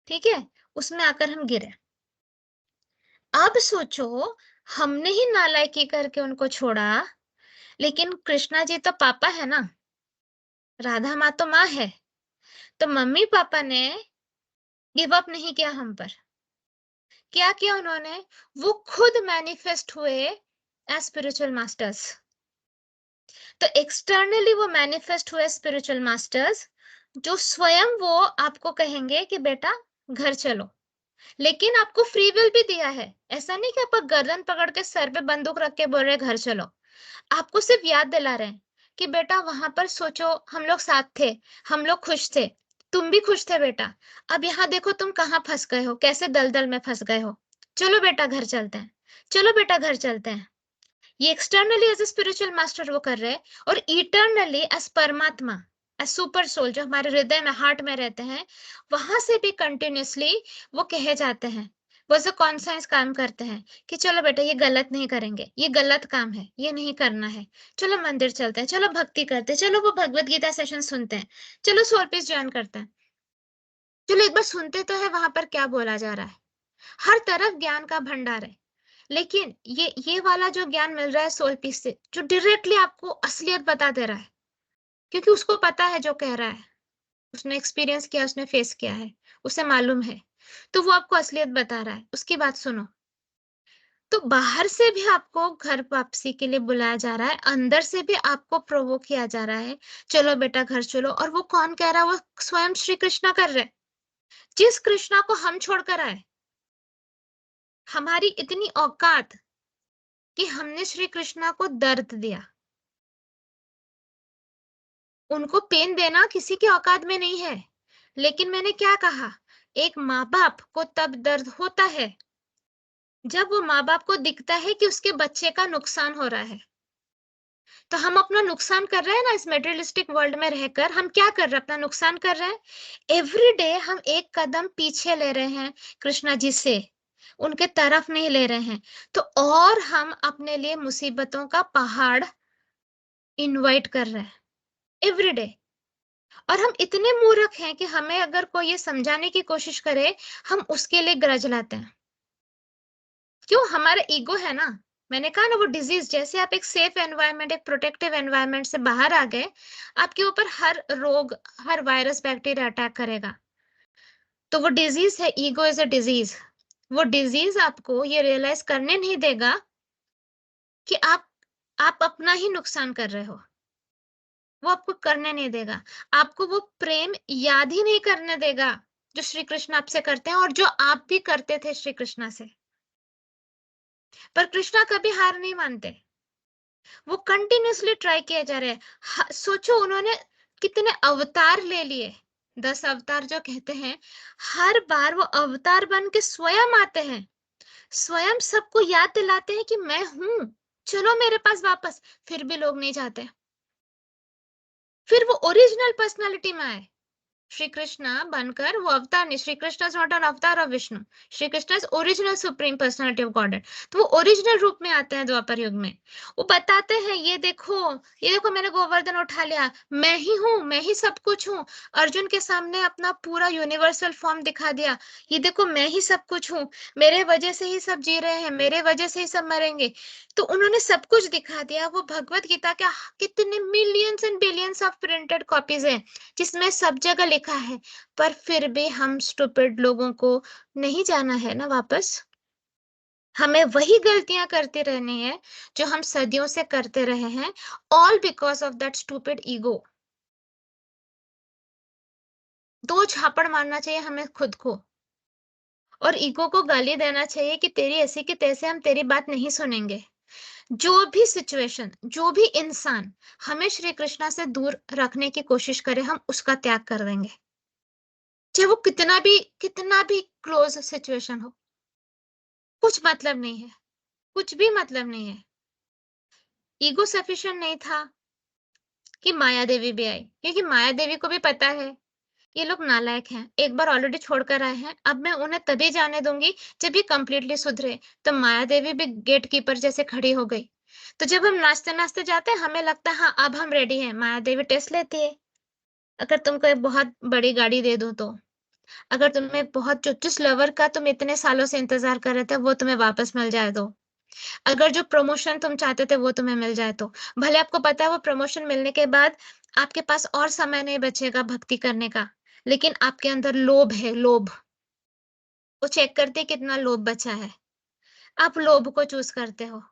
ठीक है? उसमें आकर हम गिरे। अब सोचो, हमने ही नालायकी करके उनको छोड़ा, लेकिन कृष्णा जी तो पापा है ना, राधा माँ तो माँ है, तो मम्मी पापा ने गिव अप नहीं किया हम पर। क्या किया उन्होंने? वो खुद मैनिफेस्ट हुए एज स्पिरिचुअल मास्टर्स। तो एक्सटर्नली वो मैनिफेस्ट हुए स्पिरिचुअल मास्टर्स, जो स्वयं वो आपको कहेंगे कि बेटा घर चलो, लेकिन आपको फ्री विल भी दिया है। ऐसा नहीं कि आपका गर्दन पकड़ के सर पे बंदूक रख के बोल रहे घर चलो। आपको सिर्फ याद दिला रहे हैं कि बेटा वहां पर सोचो, हम लोग साथ थे, हम लोग खुश थे, तुम भी खुश थे बेटा। अब यहाँ देखो तुम कहाँ फंस गए हो, कैसे दलदल में फंस गए हो। चलो बेटा घर चलते हैं, चलो बेटा घर चलते हैं। ये externally as a spiritual master वो कर रहे हैं, और eternally as Paramatma, as super soul जो हमारे हृदय में हार्ट में रहते हैं, वहां से भी कंटिन्यूअसली वो कहे जाते हैं, वो जो कॉन्साइंस काम करते हैं कि चलो बेटा ये गलत नहीं करेंगे, ये गलत काम है, ये नहीं करना है, चलो मंदिर चलते हैं, चलो भक्ति करते हैं, चलो वो भगवत गीता सेशन सुनते हैं, चलो सोल पीस ज्वाइन करते हैं, चलो एक बार सुनते तो है वहां पर क्या बोला जा रहा है। हर तरफ ज्ञान का भंडार है, लेकिन ये वाला जो ज्ञान मिल रहा है सोल पीस से, जो डायरेक्टली आपको असलियत बता दे रहा है, क्योंकि उसको पता है जो कह रहा है, उसने एक्सपीरियंस किया, उसने फेस किया है, उसे मालूम है, तो वो आपको असलियत बता रहा है, उसकी बात सुनो। तो बाहर से भी आपको घर वापसी के लिए बुलाया जा रहा है, अंदर से भी आपको प्रोवोक किया जा रहा है, चलो बेटा घर चलो। और वो कौन कह रहा है? वो स्वयं श्री कृष्णा कर रहे हैं, जिस कृष्णा को हम छोड़कर आए। हमारी इतनी औकात कि हमने श्री कृष्णा को दर्द दिया। उनको पेन देना किसी की औकात में नहीं है, लेकिन मैंने क्या कहा, एक माँ बाप को तब दर्द होता है जब वो माँ बाप को दिखता है कि उसके बच्चे का नुकसान हो रहा है। तो हम अपना नुकसान कर रहे हैं ना, इस मेटेरियलिस्टिक वर्ल्ड में रहकर हम क्या कर रहे हैं? अपना नुकसान कर रहे हैं। एवरी डे हम एक कदम पीछे ले रहे हैं कृष्णा जी से, उनके तरफ नहीं ले रहे हैं। तो और हम अपने लिए मुसीबतों का पहाड़ इनवाइट कर रहे हैं एवरी डे। और हम इतने मूर्ख हैं कि हमें अगर कोई ये समझाने की कोशिश करे, हम उसके लिए ग्रज लाते हैं। क्यों? हमारा ईगो है ना। मैंने कहा ना, वो डिजीज, जैसे आप एक सेफ एनवायरनमेंट, एक प्रोटेक्टिव एनवायरनमेंट से बाहर आ गए, आपके ऊपर हर रोग, हर वायरस, बैक्टीरिया अटैक करेगा। तो वो डिजीज है, ईगो इज अ डिजीज। वो डिजीज आपको ये रियलाइज करने नहीं देगा कि आप अपना ही नुकसान कर रहे हो। वो आपको करने नहीं देगा। आपको वो प्रेम याद ही नहीं करने देगा जो श्री कृष्ण आपसे करते हैं, और जो आप भी करते थे श्री कृष्णा से। पर कृष्णा कभी हार नहीं मानते, वो कंटिन्यूअसली ट्राई किए जा रहे हैं। सोचो उन्होंने कितने अवतार ले लिए, 10 अवतार जो कहते हैं। हर बार वो अवतार बन के स्वयं आते हैं, स्वयं सबको याद दिलाते हैं कि मैं हूं, चलो मेरे पास वापस। फिर भी लोग नहीं जाते। फिर वो ओरिजिनल पर्सनालिटी में आए, श्री कृष्णा बनकर। वो अवतार नहीं, Shri Krishna is not an avatar of Vishnu, Shri Krishna is original supreme personality of God. तो वो ओरिजिनल रूप में आते हैं द्वापर युग में। वो बताते हैं, ये देखो मैंने गोवर्धन उठा लिया, मैं ही हूँ, मैं ही सब कुछ हूँ। अर्जुन के सामने अपना पूरा यूनिवर्सल फॉर्म दिखा दिया, ये देखो मैं ही सब कुछ हूँ, मेरे वजह से ही सब जी रहे हैं, मेरे वजह से ही सब मरेंगे। तो उन्होंने सब कुछ दिखा दिया। वो भगवत गीता के कितने millions and billions of printed copies हैं जिसमें सब जगह लिखा है, पर फिर भी हम स्टूपिड लोगों को नहीं जाना है ना वापस। हमें वही गलतियां करते रहनी है जो हम सदियों से करते रहे हैं, all because of that stupid ego. दो झापड़ मारना चाहिए हमें खुद को, और ईगो को गाली देना चाहिए कि तेरी ऐसी कि तैसे, हम तेरी बात नहीं सुनेंगे। जो भी सिचुएशन, जो भी इंसान हमें श्री कृष्णा से दूर रखने की कोशिश करे, हम उसका त्याग कर देंगे। चाहे वो कितना भी क्लोज सिचुएशन हो, कुछ मतलब नहीं है, कुछ भी मतलब नहीं है। ईगो सफिशिएंट नहीं था कि माया देवी भी आई, क्योंकि माया देवी को भी पता है ये लोग नालायक हैं, एक बार ऑलरेडी छोड़कर आए हैं, अब मैं उन्हें तभी जाने दूंगी जब ये कंप्लीटली सुधरे। तो माया देवी भी गेट कीपर जैसे खड़ी हो गई। तो जब हम नाचते नाचते जाते हैं, हमें लगता है हाँ अब हम रेडी हैं, माया देवी टेस्ट लेती है। अगर तुमको एक बहुत बड़ी गाड़ी दे दूं तो, अगर तुम्हें बहुत जिस लवर का तुम इतने सालों से इंतजार कर रहे थे वो तुम्हें वापस मिल जाए तो, अगर जो प्रमोशन तुम चाहते थे वो तुम्हें मिल जाए तो, भले आपको पता है वो प्रमोशन मिलने के बाद आपके पास और समय नहीं बचेगा भक्ति करने का, लेकिन आपके अंदर लोभ है, लोभ। वो चेक करते हैं कितना लोभ बचा है। आप लोभ को चूज करते हो।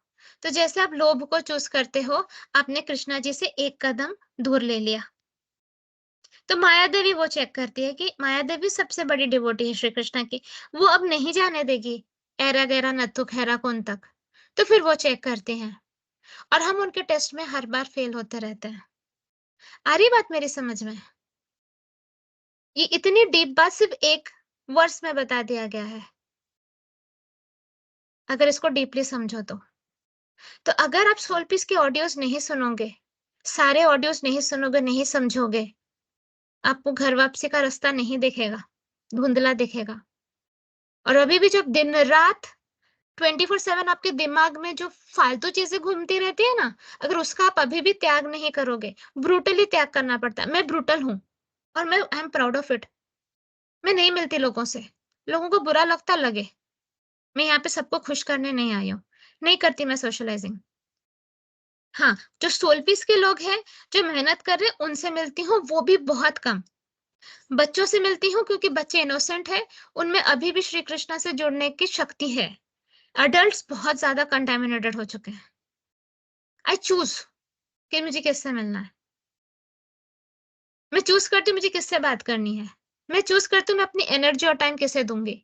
तो जैसे आप लोभ को चूज करते हो, आपने कृष्णा जी से एक कदम दूर ले लिया। तो माया देवी वो चेक करती है कि माया देवी सबसे बड़ी डिवोटी है श्री कृष्ण की, वो अब नहीं जाने देगी ऐरा गैरा नत्थु खैरा कौन तक। तो फिर वो चेक करते हैं, और हम उनके टेस्ट में हर बार फेल होते रहते हैं। आ रही बात मेरी समझ में? ये इतनी डीप बात सिर्फ एक वर्स में बता दिया गया है, अगर इसको डीपली समझो तो। तो अगर आप सोल पीस के ऑडियोज नहीं सुनोगे, सारे ऑडियोज नहीं सुनोगे, नहीं समझोगे, आपको घर वापसी का रास्ता नहीं दिखेगा, धुंधला दिखेगा। और अभी भी जब दिन रात 24/7 आपके दिमाग में जो फालतू चीजें घूमती रहती है ना, अगर उसका आप अभी भी त्याग नहीं करोगे, ब्रूटली त्याग करना पड़ता है। मैं ब्रूटल हूँ, और मैं I am proud of it. मैं नहीं मिलती लोगों से, लोगों को बुरा लगता लगे, मैं यहाँ पे सबको खुश करने नहीं आई हूँ, नहीं करती मैं सोशलाइजिंग। हाँ, जो सोल पीस के लोग हैं, जो मेहनत कर रहे हैं, उनसे मिलती हूँ, वो भी बहुत कम। बच्चों से मिलती हूँ क्योंकि बच्चे इनोसेंट है, उनमें अभी भी श्री कृष्ण से जुड़ने की शक्ति है। अडल्ट्स बहुत ज्यादा कंटेमिनेटेड हो चुके हैं। आई चूज कि मुझे किससे मिलना है। मैं चूज करती हूँ मुझे किससे बात करनी है। मैं चूज करती हूँ मैं अपनी एनर्जी और टाइम किसे दूंगी,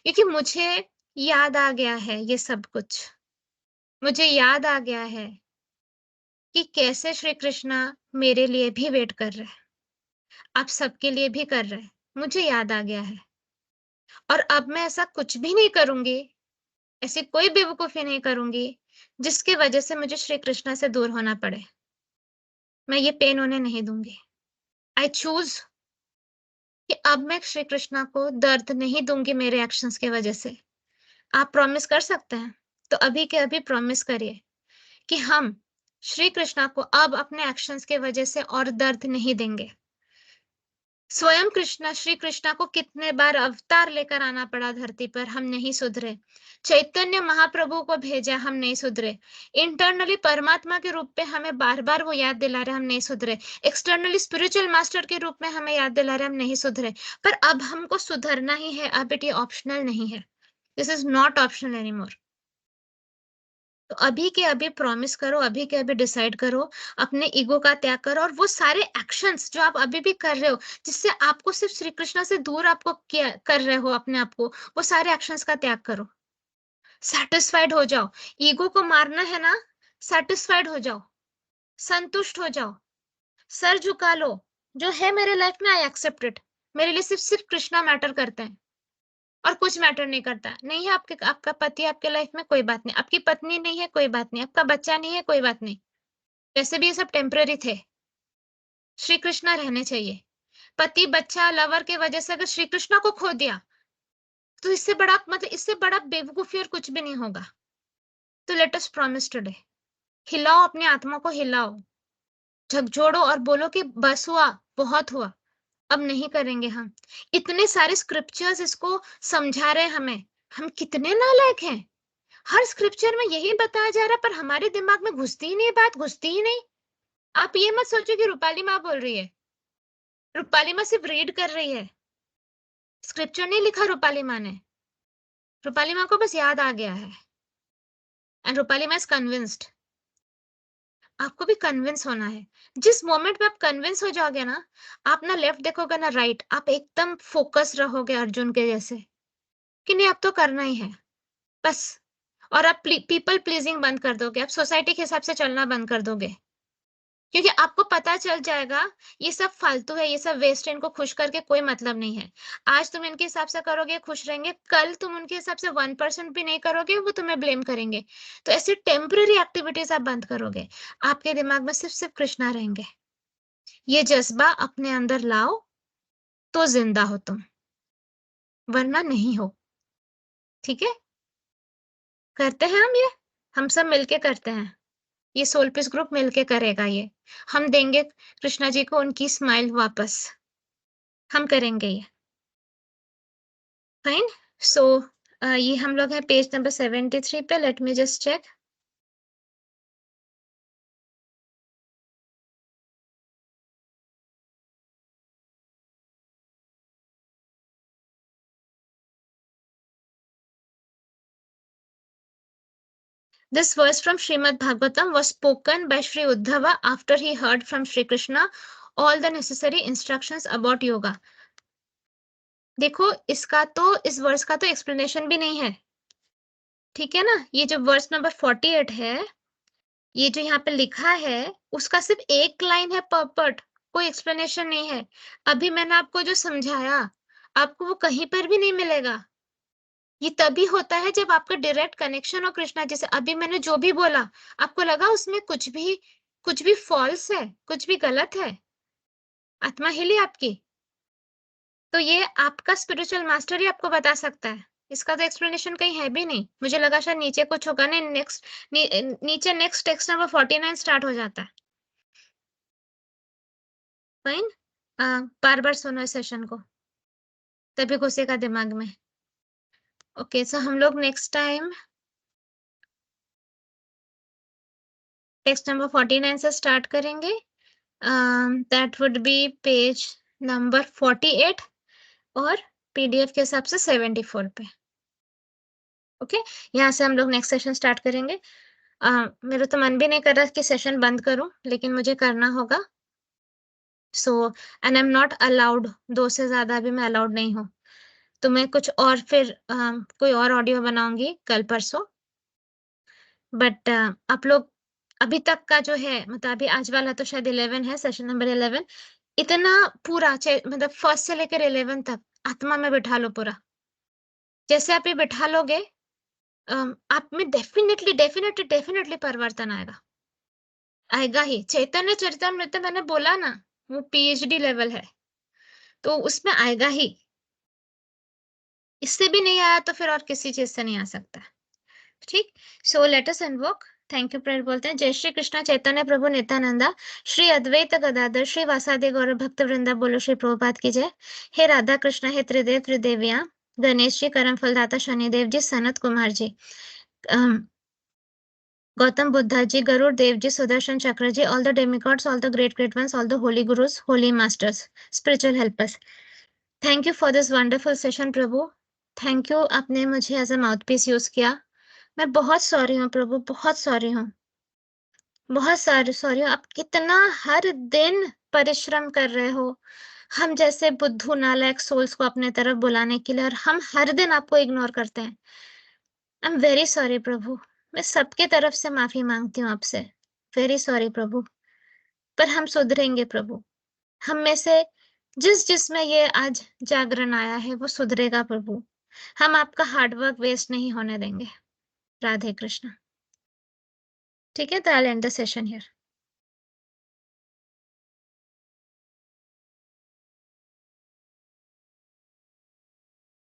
क्योंकि मुझे याद आ गया है ये सब कुछ। मुझे याद आ गया है कि कैसे श्री कृष्णा मेरे लिए भी वेट कर रहे हैं, आप सबके लिए भी कर रहे हैं। मुझे याद आ गया है, और अब मैं ऐसा कुछ भी नहीं करूंगी, ऐसी कोई बेवकूफी नहीं करूंगी जिसकी वजह से मुझे श्री कृष्णा से दूर होना पड़े। मैं ये पेन उन्हें नहीं दूंगी। आई चूज कि अब मैं श्री कृष्णा को दर्द नहीं दूंगी मेरे एक्शंस की वजह से। आप प्रॉमिस कर सकते हैं? तो अभी के अभी प्रॉमिस करिए कि हम श्री कृष्णा को अब अपने एक्शंस के वजह से और दर्द नहीं देंगे। स्वयं कृष्णा श्री कृष्णा को कितने बार अवतार लेकर आना पड़ा धरती पर, हम नहीं सुधरे। चैतन्य महाप्रभु को भेजा, हम नहीं सुधरे। इंटरनली परमात्मा के रूप में हमें बार बार वो याद दिला रहे, हम नहीं सुधरे। एक्सटर्नली स्पिरिचुअल मास्टर के रूप में हमें याद दिला रहे, हम नहीं सुधरे। पर अब हमको सुधरना ही है, अब ये ऑप्शनल नहीं है। This is not optional anymore. तो अभी के अभी प्रॉमिस करो, अभी के अभी डिसाइड करो, अपने ईगो का त्याग करो, और वो सारे एक्शंस जो आप अभी भी कर रहे हो, जिससे आपको सिर्फ श्री कृष्ण से दूर आपको किया कर रहे हो अपने आप को, वो सारे एक्शंस का त्याग करो। सेटिस्फाइड हो जाओ। ईगो को मारना है ना, सेटिस्फाइड हो जाओ, संतुष्ट हो जाओ, सर झुका लो। जो है मेरे लाइफ में आई एक्सेप्ट इट। मेरे लिए सिर्फ सिर्फ कृष्णा मैटर करते हैं, और कुछ मैटर नहीं करता। नहीं है आपके, आपका पति आपके लाइफ में, कोई बात नहीं। आपकी पत्नी नहीं है, कोई बात नहीं। आपका बच्चा नहीं है, कोई बात नहीं। वैसे भी ये सब टेम्पररी थे। श्री कृष्णा रहने चाहिए। पति बच्चा लवर के वजह से अगर श्री कृष्णा को खो दिया, तो इससे बड़ा मतलब इससे बड़ा बेवकूफी और कुछ भी नहीं होगा। तो लेट अस प्रॉमिस टुडे, हिलाओ अपनी आत्मा को, हिलाओ, झकझोड़ो और बोलो कि बस हुआ, बहुत हुआ, अब नहीं करेंगे हम। इतने सारे स्क्रिप्चर्स इसको समझा रहे हमें, हम कितने नालायक हैं। हर स्क्रिप्चर में यही बताया जा रहा है, पर हमारे दिमाग में घुसती ही नहीं, बात घुसती ही नहीं। आप ये मत सोचो कि रूपाली माँ बोल रही है। रूपाली माँ सिर्फ रीड कर रही है, स्क्रिप्चर नहीं लिखा रूपाली माँ ने। रूपाली माँ को बस याद आ गया है, एंड रूपाली माँ इज कन्विंस्ड। आपको भी कन्विंस होना है। जिस मोमेंट में आप कन्विंस हो जाओगे ना, आप ना लेफ्ट देखोगे ना राइट, आप एकदम फोकस रहोगे अर्जुन के जैसे, कि नहीं अब तो करना ही है बस। और आप पीपल प्लीजिंग बंद कर दोगे, आप सोसाइटी के हिसाब से चलना बंद कर दोगे। क्योंकि आपको पता चल जाएगा ये सब फालतू है, ये सब वेस्ट है, इनको खुश करके कोई मतलब नहीं है। आज तुम इनके हिसाब से करोगे, खुश रहेंगे, कल तुम उनके हिसाब से 1% भी नहीं करोगे, वो तुम्हें ब्लेम करेंगे। तो ऐसी टेम्पररी एक्टिविटीज आप बंद करोगे, आपके दिमाग में सिर्फ सिर्फ कृष्णा रहेंगे। ये जज्बा अपने अंदर लाओ तो जिंदा हो तुम, वरना नहीं हो। ठीक है, करते हैं हम सब मिलके करते हैं। ये सोल पीस ग्रुप मिलके करेगा ये। हम देंगे कृष्णा जी को उनकी स्माइल वापस। हम करेंगे ये। फाइन। सो ये हम लोग हैं पेज नंबर 73 पे। Let me just check. This verse from Srimad Bhagavatam was spoken by Sri Uddhava after he heard from Sri Krishna all the necessary instructions about yoga. देखो इसका तो इस वर्स का तो एक्सप्लेनेशन भी नहीं है, ठीक है ना। ये जो वर्स नंबर 48 है, ये जो यहाँ पे लिखा है, उसका सिर्फ एक लाइन है पर्पट, कोई एक्सप्लेनेशन नहीं है। अभी मैंने आपको जो समझाया, आपको वो कहीं पर भी नहीं मिलेगा। ये तभी होता है जब आपका डायरेक्ट कनेक्शन हो कृष्णा जी से। अभी मैंने जो भी बोला, आपको लगा उसमें कुछ भी फॉल्स है, कुछ भी गलत है? आत्मा हिली आपकी? तो ये आपका स्पिरिचुअल मास्टर ही आपको बता सकता है। इसका तो एक्सप्लेनेशन कहीं है भी नहीं। मुझे लगा शायद नीचे कुछ होगा। नहीं, नीचे नेक्स्ट टेक्स्ट नंबर 49 स्टार्ट हो जाता है। फाइन। बार बार सुनो इस सेशन को, तभी घुसेगा दिमाग में। ओके, सो हम लोग नेक्स्ट टाइम टेक्स्ट नंबर 49 से स्टार्ट करेंगे। That would be page number 48 और पीडीएफ के हिसाब से 74 पे। ओके, यहाँ से हम लोग नेक्स्ट सेशन स्टार्ट करेंगे। मेरा तो मन भी नहीं कर रहा कि सेशन बंद करूं, लेकिन मुझे करना होगा। So and I am not allowed, 2 से ज्यादा भी मैं अलाउड नहीं हूँ। तो मैं कुछ और फिर कोई और ऑडियो बनाऊंगी कल परसों। बट आप लोग अभी तक का जो है, मतलब अभी आज वाला तो शायद 11 है, सेशन नंबर 11। इतना पूरा मतलब फर्स्ट से लेकर 11 तक आत्मा में बिठा लो पूरा। जैसे आप ये बिठा लोगे, आप में डेफिनेटली डेफिनेटली डेफिनेटली परिवर्तन आएगा। आएगा ही। चैतन्य चरितमृत मैंने बोला ना, वो पीएचडी लेवल है, तो उसमें आएगा ही। इससे भी नहीं आया तो फिर और किसी चीज से नहीं आ सकता। ठीक। So let us invoke. Thank you prayer बोलते हैं। जय श्री कृष्णा चैतन्य प्रभु नित्यानंदा, श्री अद्वैत गदाधर श्री वासादि गौर भक्त वृंदा, बोलो श्री प्रभुपाद की जय। हे राधा कृष्ण, हे त्रिदेव त्रिदेविया, गणेश जी, करम फलदाता शनिदेव जी, सनत कुमार जी, गौतम बुद्धा जी, गरुड़ देव ji, Sudarshan chakra ji, all the demigods, all the great ones, all the holy gurus, holy masters, spiritual helpers, thank you for this wonderful session Prabhu. Thank you, आपने मुझे as a mouth piece use किया। मैं बहुत सॉरी हूँ प्रभु, बहुत सॉरी हूँ, बहुत सारे सॉरी। आप कितना हर दिन परिश्रम कर रहे हो हम जैसे बुद्धू नालायक सोल्स को अपने तरफ बुलाने के लिए, और हम हर दिन आपको इग्नोर करते हैं। आई एम वेरी सॉरी प्रभु। मैं सबके तरफ से माफी मांगती हूँ आपसे। वेरी सॉरी प्रभु। पर हम सुधरेंगे प्रभु। हम में से जिस जिसमें ये आज जागरण आया है वो सुधरेगा प्रभु। हम आपका हार्डवर्क वेस्ट नहीं होने देंगे। राधे कृष्ण। ठीक है, तो I will and the session here.